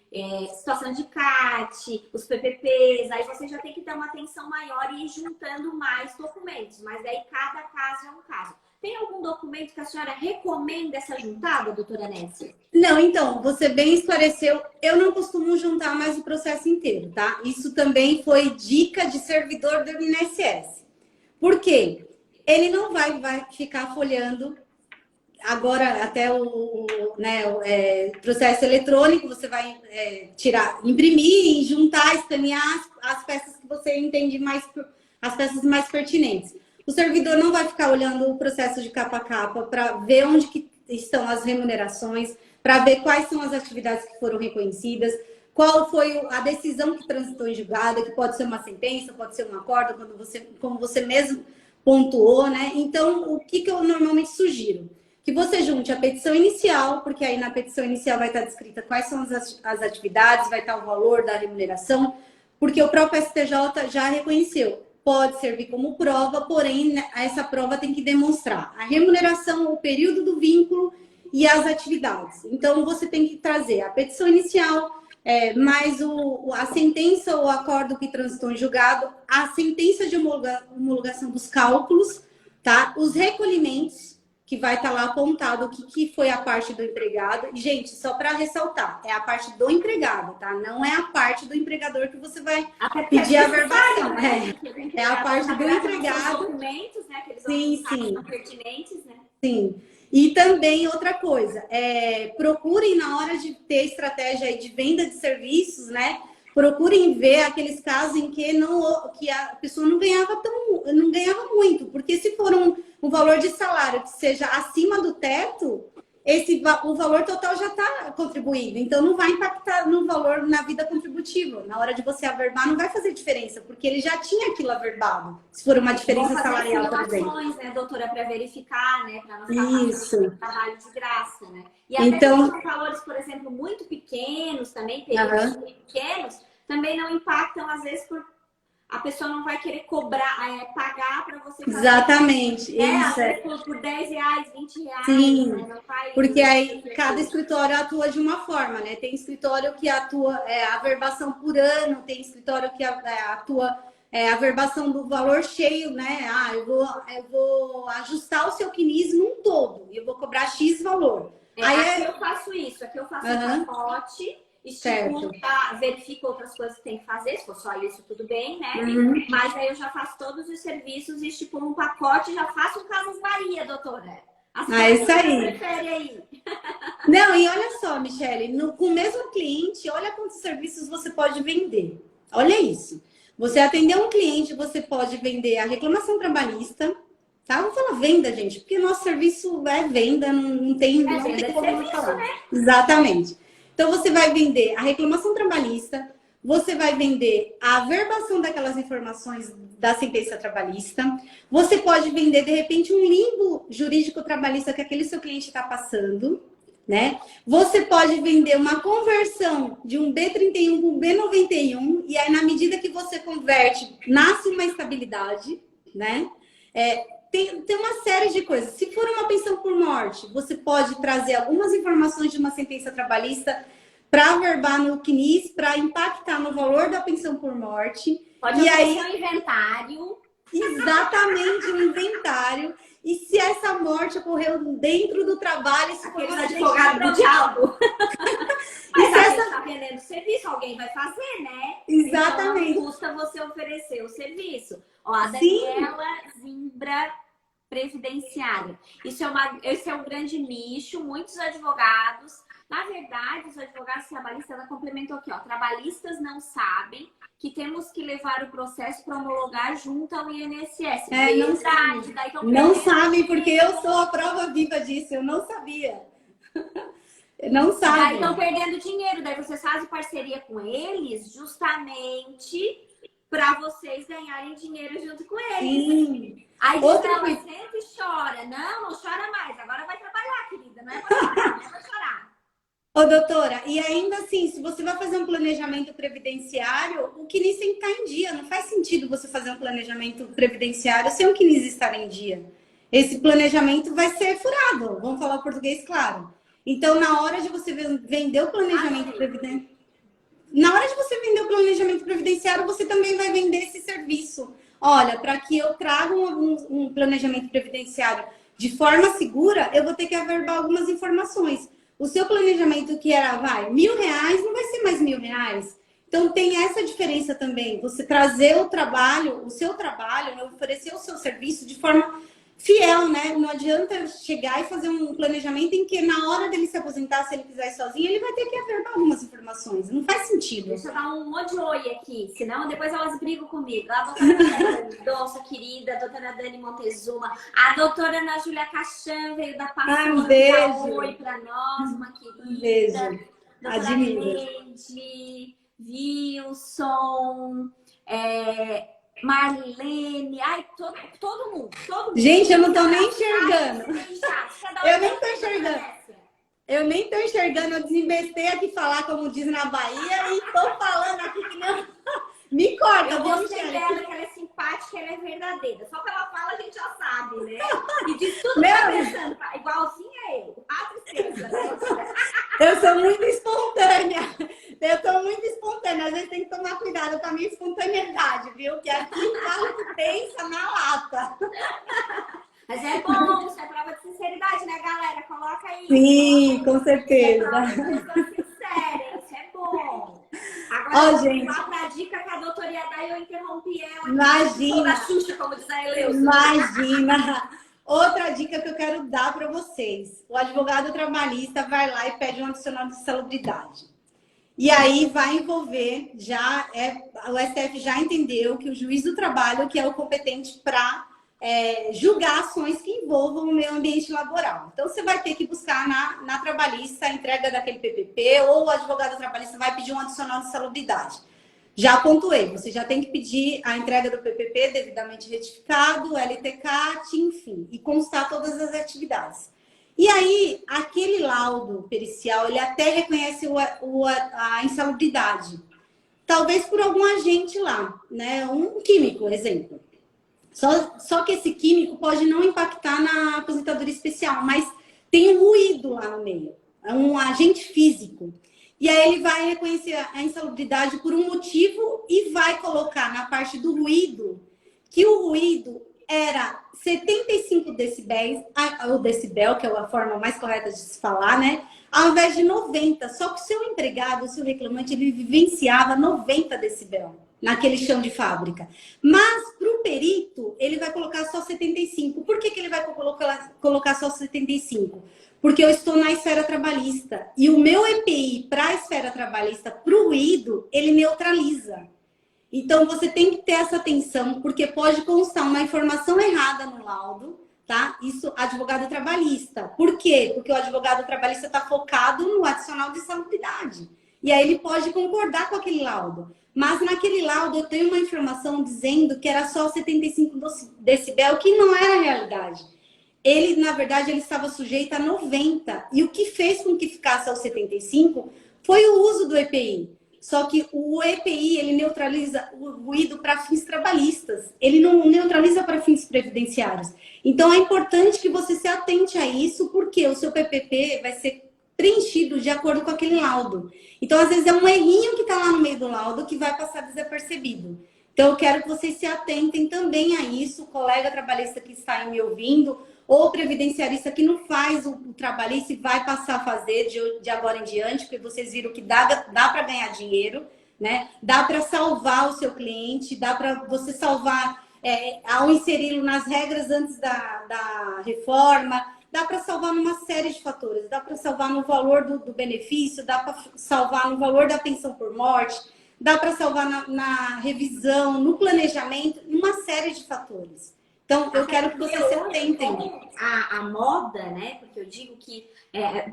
CAT, os PPPs, aí você já tem que ter uma atenção maior e ir juntando mais documentos, mas daí cada caso é um caso. Tem algum documento que a senhora recomenda essa juntada, doutora Nancy? Não, então, você bem esclareceu. Eu não costumo juntar mais o processo inteiro, tá? Isso também foi dica de servidor do INSS. Por quê? Ele não vai ficar folheando agora até o processo eletrônico, você vai imprimir, juntar, escanear as peças que você entende mais, as peças mais pertinentes. O servidor não vai ficar olhando o processo de capa a capa para ver onde que estão as remunerações, para ver quais são as atividades que foram reconhecidas, qual foi a decisão que transitou em julgado, que pode ser uma sentença, pode ser um acordo, como você mesmo pontuou, né? Então, o que eu normalmente sugiro? Que você junte a petição inicial, porque aí na petição inicial vai estar descrita quais são as atividades, vai estar o valor da remuneração, porque o próprio STJ já reconheceu. Pode servir como prova, porém, essa prova tem que demonstrar a remuneração, o período do vínculo e as atividades. Então, você tem que trazer a petição inicial, Mas a sentença ou acordo que transitou em julgado, a sentença de homologação dos cálculos, tá? Os recolhimentos, que vai estar lá apontado o que foi a parte do empregado. E, gente, só para ressaltar, é a parte do empregado, tá? Não é a parte do empregador que você vai pedir a averbação. Né? É a parte do empregado. Documentos, né? Que eles sim. São pertinentes, né? Sim. E também outra coisa, procurem na hora de ter estratégia aí de venda de serviços, né? Procurem ver aqueles casos em que a pessoa não ganhava muito, porque se for um valor de salário que seja acima do teto, o valor total já está contribuído, então não vai impactar no valor na vida contributiva. Na hora de você averbar, não vai fazer diferença, porque ele já tinha aquilo averbado, se for uma diferença salarial, por exemplo. Né, doutora, para verificar, né, para não ficar trabalho de graça, né? E até então, são valores, por exemplo, muito pequenos também, períodos pequenos, também não impactam, às vezes, a pessoa não vai querer pagar para você fazer. Exatamente. Isso. Por 10 reais, 20 reais. Sim, né? porque aí cada escritório atua de uma forma, né? Tem escritório que atua a averbação por ano, tem escritório que atua a averbação do valor cheio, né? Eu vou ajustar o seu CNIS num todo, e eu vou cobrar X valor. Aqui eu faço isso, aqui eu faço um pacote, estipulo, verifico outras coisas que tem que fazer, se for só isso, tudo bem, né? Mas aí eu já faço todos os serviços, estipulo um pacote, já faço um Casas Bahia, doutora. Isso aí. Prefere aí. Não, e olha só, Michele, com o mesmo cliente, olha quantos serviços você pode vender. Olha isso. Você atender um cliente, você pode vender a reclamação trabalhista, tá? Vamos falar venda, gente, porque nosso serviço é venda, não tem como falar. Né? Exatamente. Então, você vai vender a reclamação trabalhista, você vai vender a averbação daquelas informações da sentença trabalhista, você pode vender, de repente, um limbo jurídico trabalhista que aquele seu cliente está passando, né? Você pode vender uma conversão de um B31 para um B91, e aí, na medida que você converte, nasce uma estabilidade, né? Tem uma série de coisas. Se for uma pensão por morte, você pode trazer algumas informações de uma sentença trabalhista para averbar no CNIS, para impactar no valor da pensão por morte. Pode oferecer um inventário. Exatamente, um inventário. E se essa morte ocorreu dentro do trabalho, se for um advogado do diabo. Mas se essa está vendendo serviço, alguém vai fazer, né? Exatamente. Então, não custa você oferecer o serviço. Ó, a Daniela Zimbra Previdenciária. Esse é um grande nicho, muitos advogados. Na verdade, os advogados trabalhistas, ela complementou aqui, ó. Trabalhistas não sabem que temos que levar o processo para homologar junto ao INSS. Não sabem. Não sabem, porque eu sou a prova viva disso. Eu não sabia. Não sabem. Daí estão perdendo dinheiro. Daí vocês fazem parceria com eles justamente para vocês ganharem dinheiro junto com eles. Sim. Aí ela sempre chora. Não chora mais. Agora vai trabalhar, querida. Não é para chorar, não é para chorar. Ô, doutora, e ainda assim, se você vai fazer um planejamento previdenciário, o CNIS tem que estar em dia. Não faz sentido você fazer um planejamento previdenciário sem o CNIS estar em dia. Esse planejamento vai ser furado. Vamos falar o português claro. Então, na hora de você vender o planejamento previdenciário, você também vai vender esse serviço. Olha, para que eu traga um planejamento previdenciário de forma segura, eu vou ter que averbar algumas informações. O seu planejamento que era, R$1.000, não vai ser mais R$1.000. Então, tem essa diferença também. Você trazer o seu trabalho, oferecer o seu serviço de forma fiel, né? Não adianta chegar e fazer um planejamento em que na hora dele se aposentar, se ele quiser ir sozinho, ele vai ter que averbar algumas informações. Não faz sentido. Deixa eu dar um monte de oi aqui, senão depois elas brigam comigo. A doutora Nossa querida, a doutora Dani Montezuma, a doutora Ana Júlia Cachan veio da Passou, um beijo. Oi pra nós, uma querida. Um beijo. Doutora Neide, Wilson, Marlene, todo mundo. Gente, eu não tô nem enxergando. Eu nem tô enxergando. Eu desinvestei aqui falar, como diz na Bahia, e tô falando aqui que não. Me corta, eu gostei dela, que ela é simpática, ela é verdadeira. Só que ela fala, a gente já sabe, né? E diz tudo que tá pensando, igualzinha eu. A tristeza, né? Eu sou muito espontânea. Eu tô às vezes tem que tomar cuidado com a minha espontaneidade, viu? Que aqui fala que pensa na lata. Mas é bom, isso é prova de sinceridade, né, galera? Coloca aí. Sim, com É certeza. prova de pessoa sincera, hein? Isso é bom. Agora, Ó, gente. lá pra dica que a doutora ia dar e eu interrompi ela. Imagina. Sou da Xuxa, como diz a Eleusa. Imagina. Outra dica que eu quero dar para vocês. O advogado trabalhista vai lá e pede um adicional de salubridade. E aí vai envolver, o STF já entendeu que o juiz do trabalho que é o competente para julgar ações que envolvam o meio ambiente laboral. Então, você vai ter que buscar na trabalhista a entrega daquele PPP ou o advogado trabalhista vai pedir um adicional de salubridade. Já pontuei, você já tem que pedir a entrega do PPP devidamente retificado, LTCAT, enfim, e constar todas as atividades. E aí, aquele laudo pericial, ele até reconhece a insalubridade. Talvez por algum agente lá, né? Um químico, exemplo. Só que esse químico pode não impactar na aposentadoria especial, mas tem um ruído lá no meio. É um agente físico. E aí ele vai reconhecer a insalubridade por um motivo e vai colocar na parte do ruído que o ruído era 75 decibéis, o decibel, que é a forma mais correta de se falar, né? Ao invés de 90. Só que o seu empregado, o seu reclamante, ele vivenciava 90 decibel naquele chão de fábrica. Mas para o perito, ele vai colocar só 75. Por que ele vai colocar só 75? Porque eu estou na esfera trabalhista. E o meu EPI para a esfera trabalhista, para o ruído, ele neutraliza. Então, você tem que ter essa atenção, porque pode constar uma informação errada no laudo, tá? Isso, advogado trabalhista. Por quê? Porque o advogado trabalhista está focado no adicional de salubridade. E aí ele pode concordar com aquele laudo. Mas naquele laudo eu tenho uma informação dizendo que era só 75 decibel, que não era a realidade. Ele, na verdade, ele estava sujeito a 90. E o que fez com que ficasse aos 75 foi o uso do EPI. Só que o EPI, ele neutraliza o ruído para fins trabalhistas. Ele não neutraliza para fins previdenciários. Então, é importante que você se atente a isso, porque o seu PPP vai ser preenchido de acordo com aquele laudo. Então, às vezes, é um errinho que está lá no meio do laudo que vai passar desapercebido. Então, eu quero que vocês se atentem também a isso. O colega trabalhista que está aí me ouvindo, ou previdenciarista que não faz o trabalhista e vai passar a fazer de agora em diante, porque vocês viram que dá para ganhar dinheiro, né? Dá para salvar o seu cliente, dá para você salvar ao inseri-lo nas regras antes da reforma, dá para salvar numa série de fatores, dá para salvar no valor do benefício, dá para salvar no valor da pensão por morte, dá para salvar na revisão, no planejamento, uma série de fatores. Então, eu quero que vocês se atentem. A moda, né? Porque eu digo que,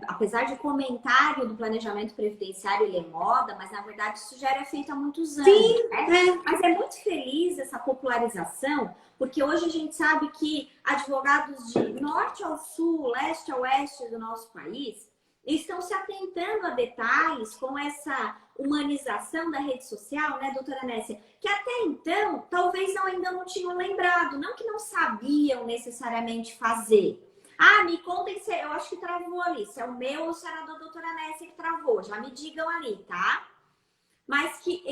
apesar de comentário do planejamento previdenciário, ele é moda, mas na verdade isso já era feito há muitos anos. Sim, né? Mas é muito feliz essa popularização, porque hoje a gente sabe que advogados de norte ao sul, leste ao oeste do nosso país estão se atentando a detalhes com essa humanização da rede social, né, doutora Nessia? Que até então, talvez ainda não tinham lembrado, não que não sabiam necessariamente fazer. Ah, me contem se eu acho que travou ali, se é o meu ou se era da doutora Nessia que travou, já me digam ali, tá? Mas que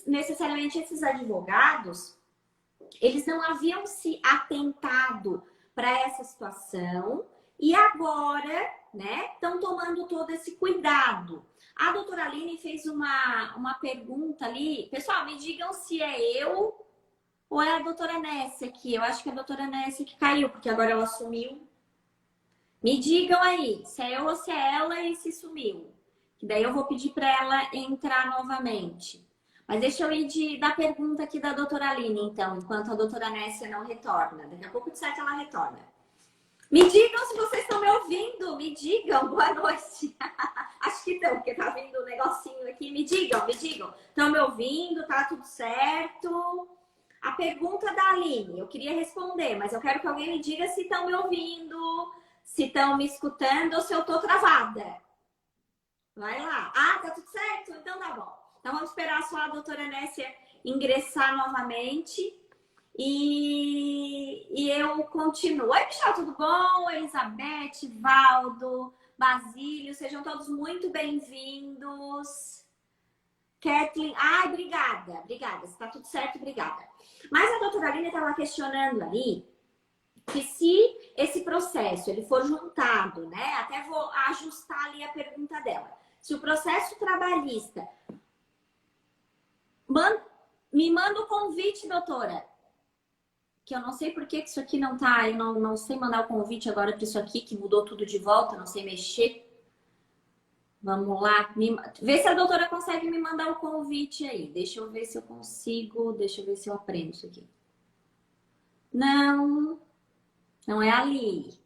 necessariamente esses advogados, eles não haviam se atentado para essa situação e agora, né, estão tomando todo esse cuidado. A doutora Aline fez uma pergunta ali. Pessoal, me digam se é eu ou é a doutora Nessia aqui. Eu acho que é a doutora Nessia que caiu, porque agora ela sumiu. Me digam aí se é eu ou se é ela e se sumiu. Que daí eu vou pedir para ela entrar novamente. Mas deixa eu ir da pergunta aqui da doutora Aline, então, enquanto a doutora Nessia não retorna. Daqui a pouco, de certo, ela retorna. Me digam se vocês estão me ouvindo. Me digam. Boa noite. Acho que estão, porque tá vindo um negocinho aqui. Me digam. Estão me ouvindo? Tá tudo certo? A pergunta da Aline, eu queria responder, mas eu quero que alguém me diga se estão me ouvindo, se estão me escutando ou se eu tô travada. Vai lá. Ah, tá tudo certo? Então tá bom. Então vamos esperar só a doutora Nessia ingressar novamente. E eu continuo. Oi, Michel, tudo bom? Elizabeth, Valdo, Basílio, sejam todos muito bem-vindos. Kathleen, ai, obrigada, está tudo certo, obrigada. Mas a doutora Aline estava questionando ali que se esse processo ele for juntado, né? Até vou ajustar ali a pergunta dela. Se o processo trabalhista me manda o convite, doutora. Que eu não sei por que isso aqui não tá, eu não sei mandar o convite agora para isso aqui, que mudou tudo de volta, não sei mexer. Vamos lá, vê se a doutora consegue me mandar o convite aí. Deixa eu ver se eu consigo, deixa eu ver se eu aprendo isso aqui. Não é ali.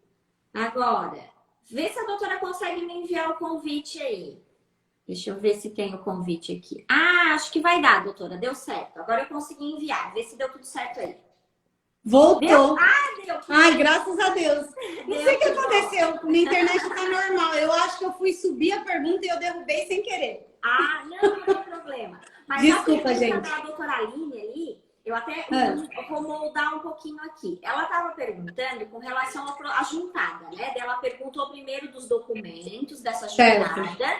Agora, vê se a doutora consegue me enviar o convite aí. Deixa eu ver se tem o convite aqui. Ah, acho que vai dar, doutora, deu certo. Agora eu consegui enviar, vê se deu tudo certo aí. Voltou. Deu? Ah, deu. Ai, graças a Deus. Não sei o que aconteceu. Minha internet tá normal. Eu acho que eu fui subir a pergunta e eu derrubei sem querer. Ah, não tem problema. Mas desculpa, a gente. Da doutora Aline ali, eu até vou moldar um pouquinho aqui. Ela estava perguntando com relação à juntada, né? Ela perguntou primeiro dos documentos dessa juntada.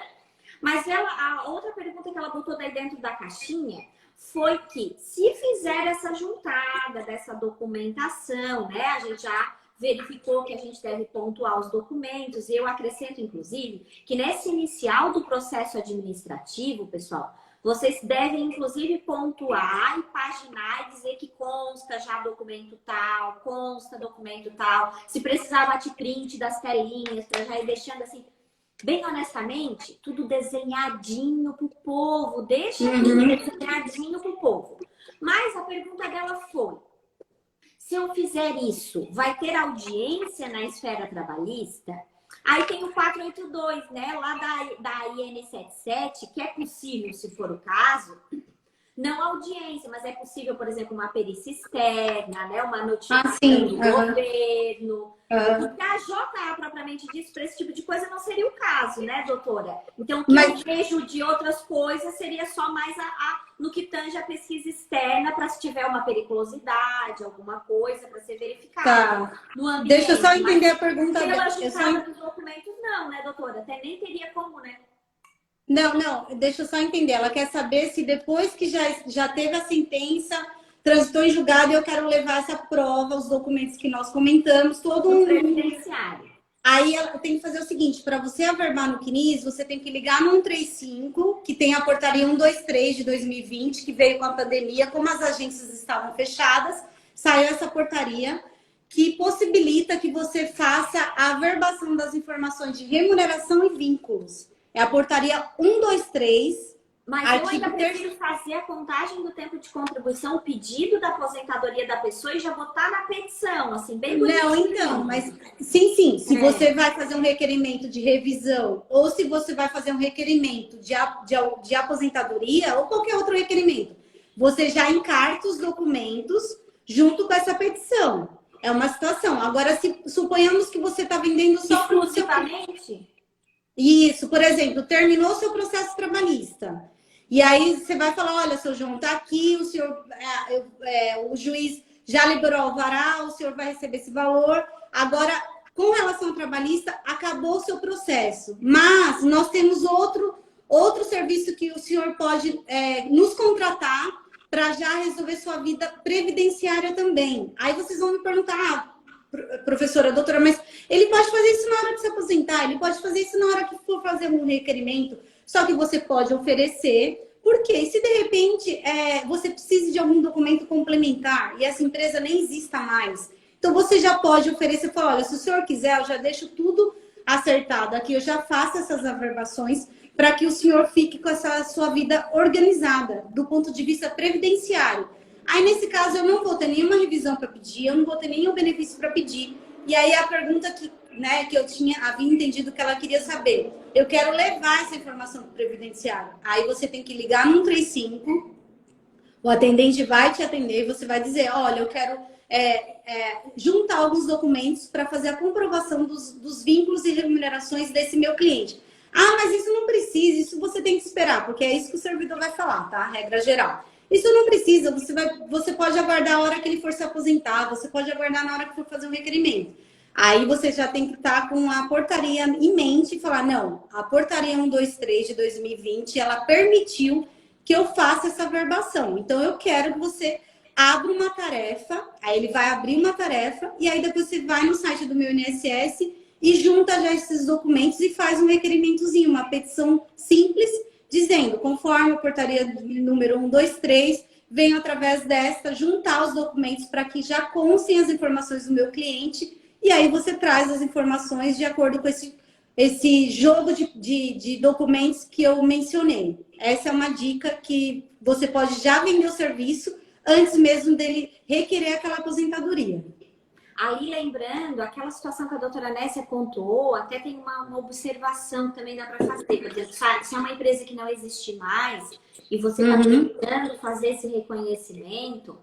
Mas a outra pergunta que ela botou daí dentro da caixinha foi que se fizer essa juntada dessa documentação, né? A gente já verificou que a gente deve pontuar os documentos. E eu acrescento, inclusive, que nesse inicial do processo administrativo, pessoal, vocês devem, inclusive, pontuar e paginar e dizer que consta já documento tal, consta documento tal. Se precisar, bate print das telinhas para já ir deixando assim... Bem honestamente, tudo desenhadinho pro povo. Deixa desenhadinho pro povo. Mas a pergunta dela foi: se eu fizer isso, vai ter audiência na esfera trabalhista? Aí tem o 482, né? Lá da IN77, que é possível, se for o caso, não audiência, mas é possível, por exemplo, uma perícia externa, né? Uma notificação do governo. Porque a JA, propriamente dito, para esse tipo de coisa não seria o caso, né, doutora? Então, o que eu vejo de outras coisas seria só mais no que tange a pesquisa externa, para se tiver uma periculosidade, alguma coisa para ser verificada. No ambiente, deixa eu só entender a pergunta dela. Pela juntada dos documentos, não, né, doutora? Até nem teria como, né? Não, deixa eu só entender. Ela quer saber se depois que já teve a sentença, transitou em julgado, e eu quero levar essa prova, os documentos que nós comentamos, todo um previdenciário. Aí ela tem que fazer o seguinte: para você averbar no CNIS, você tem que ligar no 135, que tem a portaria 123 de 2020, que veio com a pandemia. Como as agências estavam fechadas, saiu essa portaria que possibilita que você faça a averbação das informações de remuneração e vínculos. É a portaria 123. Mas eu ainda preciso fazer a contagem do tempo de contribuição, o pedido da aposentadoria da pessoa e já botar na petição, assim, bem bonitinho. Não, então, mas sim. Se você vai fazer um requerimento de revisão ou se você vai fazer um requerimento de aposentadoria ou qualquer outro requerimento, você já encarta os documentos junto com essa petição. É uma situação. Agora, se suponhamos que você está vendendo só exclusivamente. Isso, por exemplo, terminou o seu processo trabalhista. E aí você vai falar: olha, seu João, tá aqui, o senhor, o juiz já liberou o alvará, o senhor vai receber esse valor. Agora, com relação ao trabalhista, acabou o seu processo. Mas nós temos outro serviço que o senhor pode nos contratar para já resolver sua vida previdenciária também. Aí vocês vão me perguntar: professora, doutora, mas ele pode fazer isso na hora de se aposentar, ele pode fazer isso na hora que for fazer um requerimento, só que você pode oferecer, porque se de repente você precisa de algum documento complementar e essa empresa nem exista mais, então você já pode oferecer, falar: olha, se o senhor quiser, eu já deixo tudo acertado aqui, eu já faço essas averbações para que o senhor fique com essa sua vida organizada, do ponto de vista previdenciário. Aí, nesse caso, eu não vou ter nenhuma revisão para pedir, eu não vou ter nenhum benefício para pedir. E aí, a pergunta que eu havia entendido que ela queria saber: eu quero levar essa informação para o previdenciário. Aí, você tem que ligar no 135, o atendente vai te atender e você vai dizer: olha, eu quero juntar alguns documentos para fazer a comprovação dos vínculos e remunerações desse meu cliente. Ah, mas isso não precisa, isso você tem que esperar, porque é isso que o servidor vai falar, tá? Regra geral. Isso não precisa, você pode aguardar a hora que ele for se aposentar, você pode aguardar na hora que for fazer um requerimento. Aí você já tem que estar com a portaria em mente e falar: não, a portaria 123 de 2020, ela permitiu que eu faça essa verbação. Então, eu quero que você abra uma tarefa, aí ele vai abrir uma tarefa, e aí depois você vai no site do meu INSS e junta já esses documentos e faz um requerimentozinho, uma petição simples, dizendo, conforme a portaria número 123, venho através desta juntar os documentos para que já constem as informações do meu cliente, e aí você traz as informações de acordo com esse jogo de documentos que eu mencionei. Essa é uma dica que você pode já vender o serviço antes mesmo dele requerer aquela aposentadoria. Aí, lembrando, aquela situação que a doutora Nessia pontuou, até tem uma observação que também dá para fazer. Por exemplo, se é uma empresa que não existe mais e você está tentando fazer esse reconhecimento,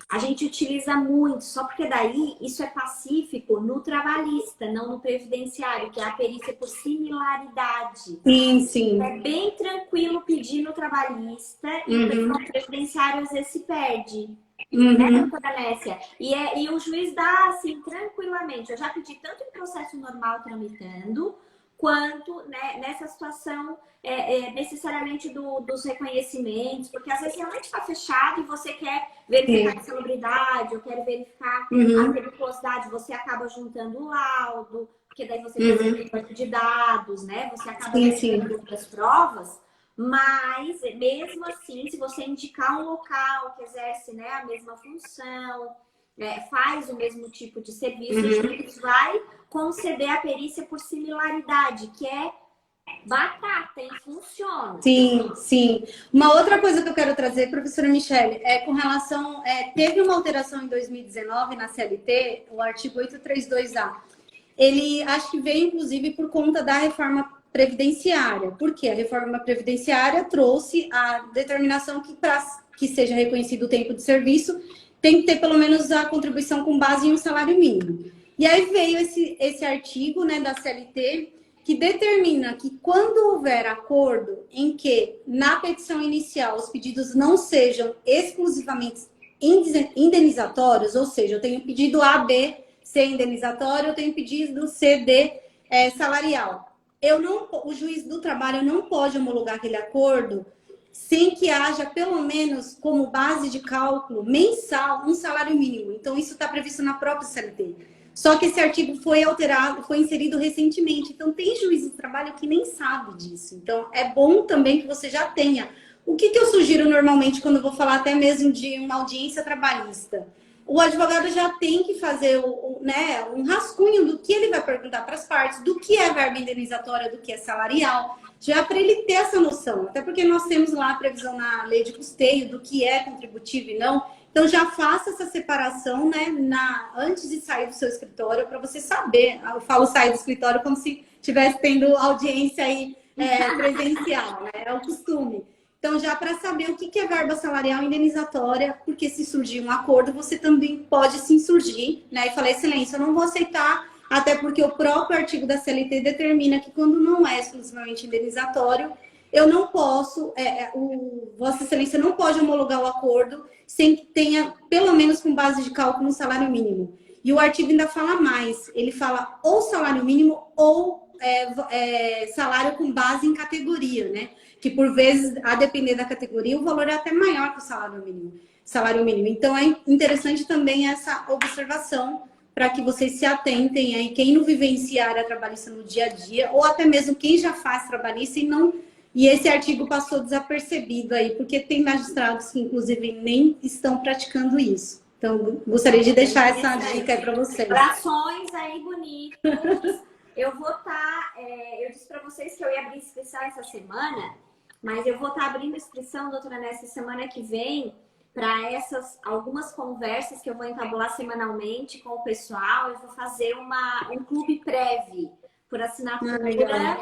a gente utiliza muito, só porque daí isso é pacífico no trabalhista, não no previdenciário, que é a perícia por similaridade. Sim, sim. É bem tranquilo pedir no trabalhista e o previdenciário às vezes se perde. Né, doutora Nessia? E o juiz dá assim tranquilamente. Eu já pedi tanto em processo normal tramitando, quanto, né, nessa situação necessariamente dos reconhecimentos, porque às vezes realmente está fechado e você quer verificar a salubridade, eu quero verificar a periculosidade, você acaba juntando o laudo, porque daí você precisa de banco de dados, né? Você acaba juntando outras provas. Mas, mesmo assim, se você indicar um local que exerce, né, a mesma função, faz o mesmo tipo de serviço, o juiz vai conceder a perícia por similaridade, que é batata, hein? Funciona. Sim, sim. Uma outra coisa que eu quero trazer, professora Michele, é com relação... teve uma alteração em 2019 na CLT, o artigo 832A. Ele, acho que veio, inclusive, por conta da reforma previdenciária. Porque a reforma previdenciária trouxe a determinação que, para que seja reconhecido o tempo de serviço, tem que ter pelo menos a contribuição com base em um salário mínimo. E aí veio esse artigo, né, da CLT que determina que quando houver acordo em que na petição inicial os pedidos não sejam exclusivamente indenizatórios, ou seja, eu tenho pedido A, B, C indenizatório, eu tenho pedido C, D salarial. O juiz do trabalho não pode homologar aquele acordo sem que haja pelo menos como base de cálculo mensal um salário mínimo. Então, isso está previsto na própria CLT. Só que esse artigo foi alterado, foi inserido recentemente. Então, tem juiz do trabalho que nem sabe disso. Então, é bom também que você já tenha. O que eu sugiro normalmente quando eu vou falar até mesmo de uma audiência trabalhista? O advogado já tem que fazer um rascunho do que ele vai perguntar para as partes, do que é verba indenizatória, do que é salarial, já para ele ter essa noção. Até porque nós temos lá a previsão na lei de custeio do que é contributivo e não. Então, já faça essa separação, né, antes de sair do seu escritório, para você saber. Eu falo sair do escritório como se estivesse tendo audiência aí, presencial, né? É o costume. Então, já para saber o que é verba salarial indenizatória, porque se surgir um acordo, você também pode se insurgir, né? E falar, excelência, eu não vou aceitar, até porque o próprio artigo da CLT determina que quando não é exclusivamente indenizatório, eu não posso, Vossa Excelência não pode homologar o acordo sem que tenha, pelo menos com base de cálculo, um salário mínimo. E o artigo ainda fala mais, ele fala ou salário mínimo ou salário com base em categoria, né? Que por vezes, a depender da categoria, o valor é até maior que o salário mínimo. Então, é interessante também essa observação para que vocês se atentem aí, quem não vivencia a área trabalhista no dia a dia, ou até mesmo quem já faz trabalhista e esse artigo passou desapercebido aí, porque tem magistrados que, inclusive, nem estão praticando isso. Então, gostaria de deixar essa dica aí para vocês. Orações aí bonitas. Eu vou estar... eu disse para vocês que eu ia abrir inscrição essa semana, mas eu vou estar abrindo inscrição, doutora Nessia, semana que vem, para algumas conversas que eu vou entabular semanalmente com o pessoal. Eu vou fazer um clube prévio por assinatura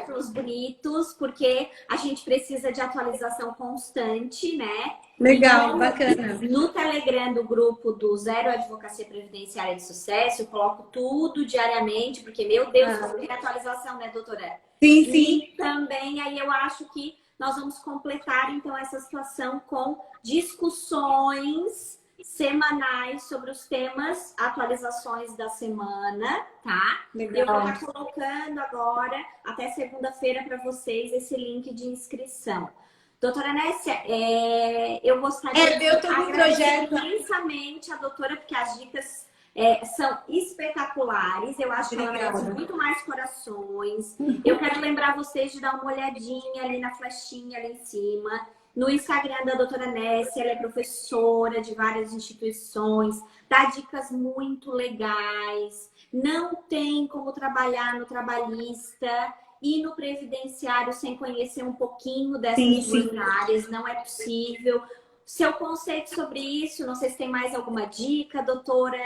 para os bonitos, porque a gente precisa de atualização constante, né? Legal, então, bacana. No Telegram do grupo do Zero Advocacia Previdenciária de Sucesso, eu coloco tudo diariamente, porque, meu Deus, não tem atualização, né, doutora? Sim, sim. E também, aí eu acho que nós vamos completar, então, essa situação com discussões semanais sobre os temas, atualizações da semana, tá? Legal. Eu vou estar colocando agora, até segunda-feira, para vocês, esse link de inscrição. Doutora Nessia, eu gostaria de eu tô com um agradecer projeto. imensamente a doutora, porque as dicas são espetaculares. Eu acho que ela merece Obrigada. muito mais corações. Eu quero lembrar vocês de dar uma olhadinha ali na flechinha ali em cima. No Instagram da doutora Nessia, ela é professora de várias instituições, dá dicas muito legais. Não tem como trabalhar no trabalhista e no previdenciário sem conhecer um pouquinho Sim, dessas sim. duas áreas, não é possível. Seu conceito sobre isso, não sei se tem mais alguma dica, doutora.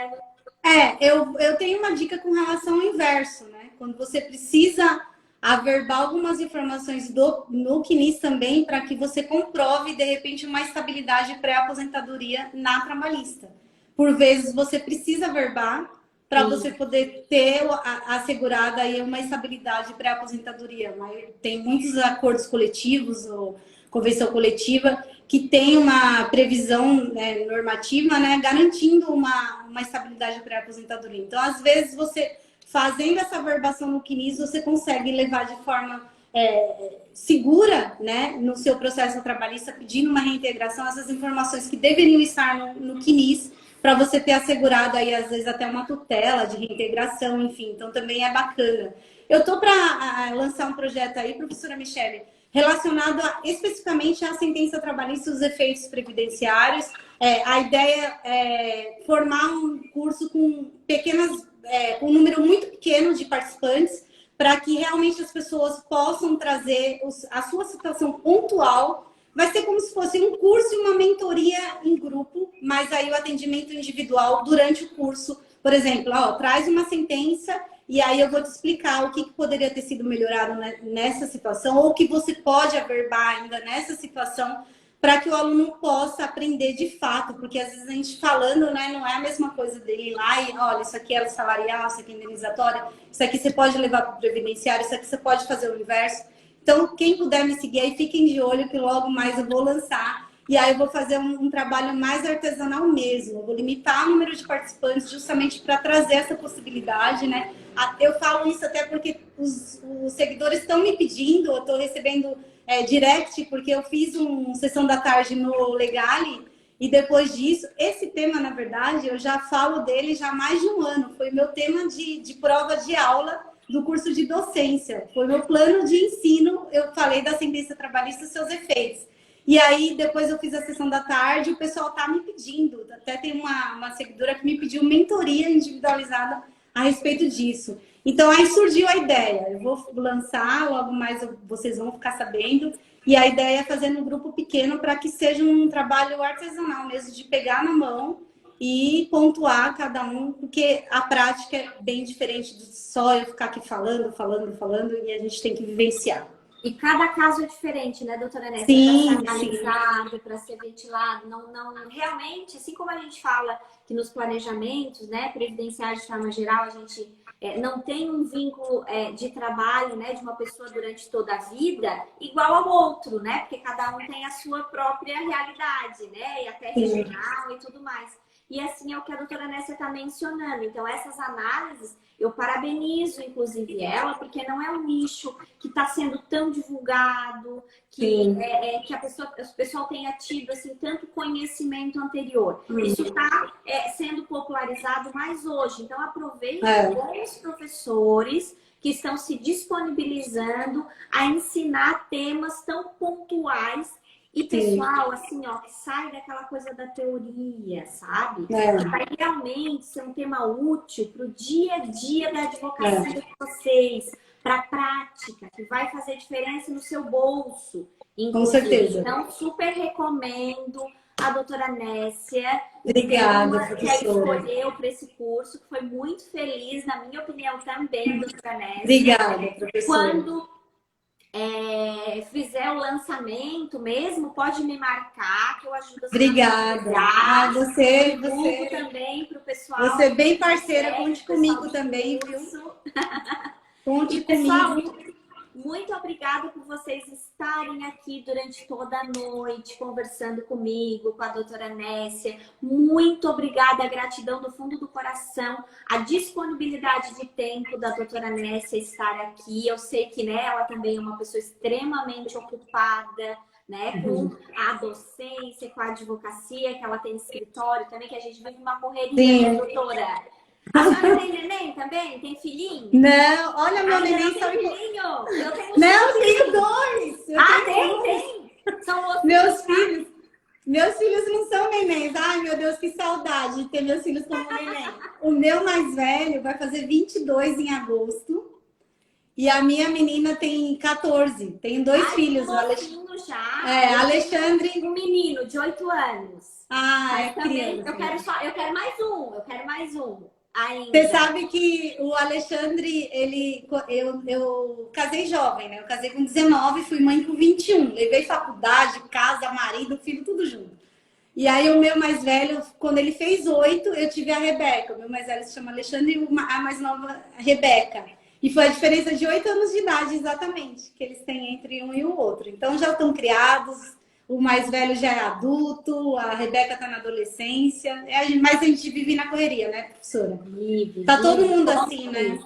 Eu tenho uma dica com relação ao inverso, né? Quando você precisa averbar algumas informações no CNIS também, para que você comprove, de repente, uma estabilidade pré-aposentadoria na trabalhista. Por vezes, você precisa averbar para você poder ter assegurada aí uma estabilidade pré-aposentadoria. Mas tem muitos acordos coletivos ou convenção coletiva que tem uma previsão, né, normativa, né, garantindo uma estabilidade pré-aposentadoria. Então, às vezes, você fazendo essa averbação no CNIS, você consegue levar de forma segura, né, no seu processo trabalhista, pedindo uma reintegração, essas informações que deveriam estar no CNIS, para você ter assegurado aí, às vezes, até uma tutela de reintegração, enfim. Então, também é bacana. Eu estou para lançar um projeto aí, professora Michele, relacionado especificamente à sentença trabalhista e os efeitos previdenciários. A ideia é formar um curso com um número muito pequeno de participantes, para que realmente as pessoas possam trazer a sua situação pontual. Vai ser como se fosse um curso e uma mentoria em grupo, mas aí o atendimento individual durante o curso. Por exemplo, traz uma sentença e aí eu vou te explicar o que poderia ter sido melhorado nessa situação, ou o que você pode averbar ainda nessa situação, para que o aluno possa aprender de fato, porque às vezes a gente falando, né, não é a mesma coisa dele ir lá e, olha, isso aqui é salarial, isso aqui é indenizatório, isso aqui você pode levar para o previdenciário, isso aqui você pode fazer o inverso. Então, quem puder me seguir aí, fiquem de olho que logo mais eu vou lançar. E aí eu vou fazer um trabalho mais artesanal mesmo. Eu vou limitar o número de participantes justamente para trazer essa possibilidade, né? Eu falo isso até porque os seguidores estão me pedindo, eu estou recebendo direct, porque eu fiz uma sessão da tarde no Legale, e depois disso, esse tema, na verdade, eu já falo dele já há mais de um ano. Foi meu tema de prova de aula do curso de docência. Foi meu plano de ensino, eu falei da sentença trabalhista e seus efeitos. E aí, depois eu fiz a sessão da tarde, o pessoal tá me pedindo, até tem uma seguidora que me pediu mentoria individualizada a respeito disso. Então, aí surgiu a ideia. Eu vou lançar, logo mais vocês vão ficar sabendo. E a ideia é fazer num grupo pequeno para que seja um trabalho artesanal mesmo, de pegar na mão e pontuar cada um, porque a prática é bem diferente de só eu ficar aqui falando, e a gente tem que vivenciar. E cada caso é diferente, né, doutora Nessia? Sim, para ser analisado, para ser ventilado. Realmente, assim como a gente fala que nos planejamentos, né, previdenciários de forma geral, a gente não tem um vínculo de trabalho, né, de uma pessoa durante toda a vida igual ao outro, né? Porque cada um tem a sua própria realidade, né? E até regional e tudo mais. E assim é o que a doutora Nessia está mencionando. Então, essas análises, eu parabenizo, inclusive, ela, porque não é um nicho que está sendo tão divulgado, que o pessoal tenha tido assim, tanto conhecimento anterior. Isso está sendo popularizado mais hoje. Então, aproveite bons professores que estão se disponibilizando a ensinar temas tão pontuais. E pessoal, assim, ó, que sai daquela coisa da teoria, sabe? Que vai realmente ser um tema útil para o dia a dia da advocacia de vocês, para a prática, que vai fazer diferença no seu bolso. Inclusive. Com certeza. Então, super recomendo a doutora Nessia. Obrigada, Que professora. escolheu para esse curso, que foi muito feliz, na minha opinião também, doutora Nessia. Obrigada, professora. Quando fizer o lançamento mesmo, pode me marcar que eu ajudo a Obrigada. Você também para o pessoal. Você é bem parceira, conte comigo também, viu? Conte pessoal, comigo. Muito obrigada por vocês estarem aqui durante toda a noite conversando comigo, com a doutora Nessia. Muito obrigada, gratidão do fundo do coração, a disponibilidade de tempo da doutora Nessia estar aqui. Eu sei que ela também é uma pessoa extremamente ocupada, né? Com a docência, com a advocacia, que ela tem escritório também, que a gente vive uma correria, né, doutora? A senhora tem neném também? Tem filhinho? Não, olha, meu Ainda neném não tem sabe. filhinho? Eu tenho Não, eu filhos. tenho dois! Tem? São os Meus filhos. Meus filhos não são nenéns. Ai, meu Deus, que saudade de ter meus filhos como neném. O meu mais velho vai fazer 22 em agosto. E a minha menina tem 14. Tenho dois filhos. Um mocinho já. Alexandre. Um menino de 8 anos. Ah, mas também criança. eu quero mais um ainda. Você sabe que o Alexandre, eu casei jovem, né? Eu casei com 19, fui mãe com 21. Levei faculdade, casa, marido, filho, tudo junto. E aí o meu mais velho, quando ele fez 8, eu tive a Rebeca. O meu mais velho se chama Alexandre e a mais nova, a Rebeca. E foi a diferença de 8 anos de idade, exatamente, que eles têm entre um e o outro. Então já estão criados, o mais velho já é adulto, a Rebeca está na adolescência. Mas a gente vive na correria, né, professora? Tá todo mundo assim, né?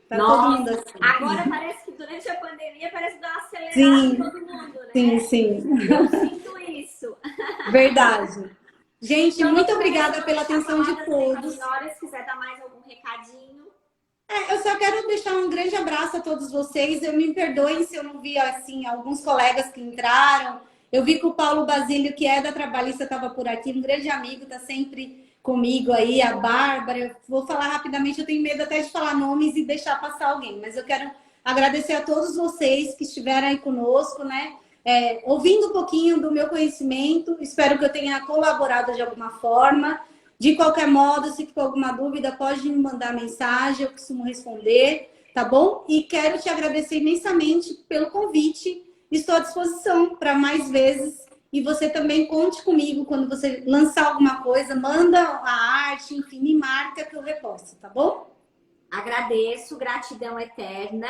Tá todo mundo assim. Agora parece que durante a pandemia parece dar uma acelerada em todo mundo, né? Sim. Eu sinto isso. Verdade. Gente, Então, muito obrigada pela atenção de todos. Se quiser dar mais algum recadinho. Eu só quero deixar um grande abraço a todos vocês. Eu me perdoem se eu não vi assim alguns colegas que entraram. Eu vi que o Paulo Basílio, que é da Trabalhista, estava por aqui, um grande amigo, está sempre comigo aí, a Bárbara. Eu vou falar rapidamente, eu tenho medo até de falar nomes e deixar passar alguém, mas eu quero agradecer a todos vocês que estiveram aí conosco, né? Ouvindo um pouquinho do meu conhecimento, espero que eu tenha colaborado de alguma forma. De qualquer modo, se ficou alguma dúvida, pode me mandar mensagem, eu costumo responder, tá bom? E quero te agradecer imensamente pelo convite. Estou à disposição para mais vezes. E você também conte comigo quando você lançar alguma coisa, manda a arte, enfim, me marca que eu reposto, tá bom? Agradeço, gratidão eterna.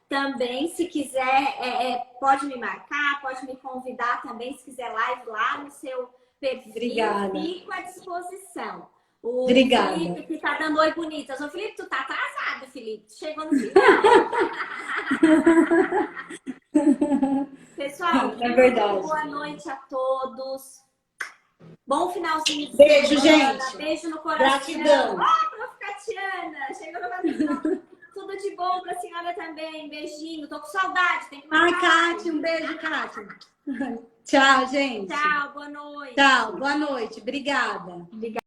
Também, se quiser, pode me marcar, pode me convidar também, se quiser live lá no seu perfil. Obrigada. Fico à disposição. O Obrigada. Felipe que tá dando oi bonitas. Ô, Felipe, tu tá atrasado, Felipe. Chegou no final. Pessoal, é verdade. Boa noite a todos. Bom finalzinho de Beijo, semana. gente. Beijo no coração. Gratidão. Prof. Catiana. Chegou no final. Tudo de bom pra senhora também. Beijinho. Tô com saudade. Tem que Ai, Cátia, um beijo, Cátia. Tchau, gente. Tchau, boa noite. Tchau, boa noite. Obrigada.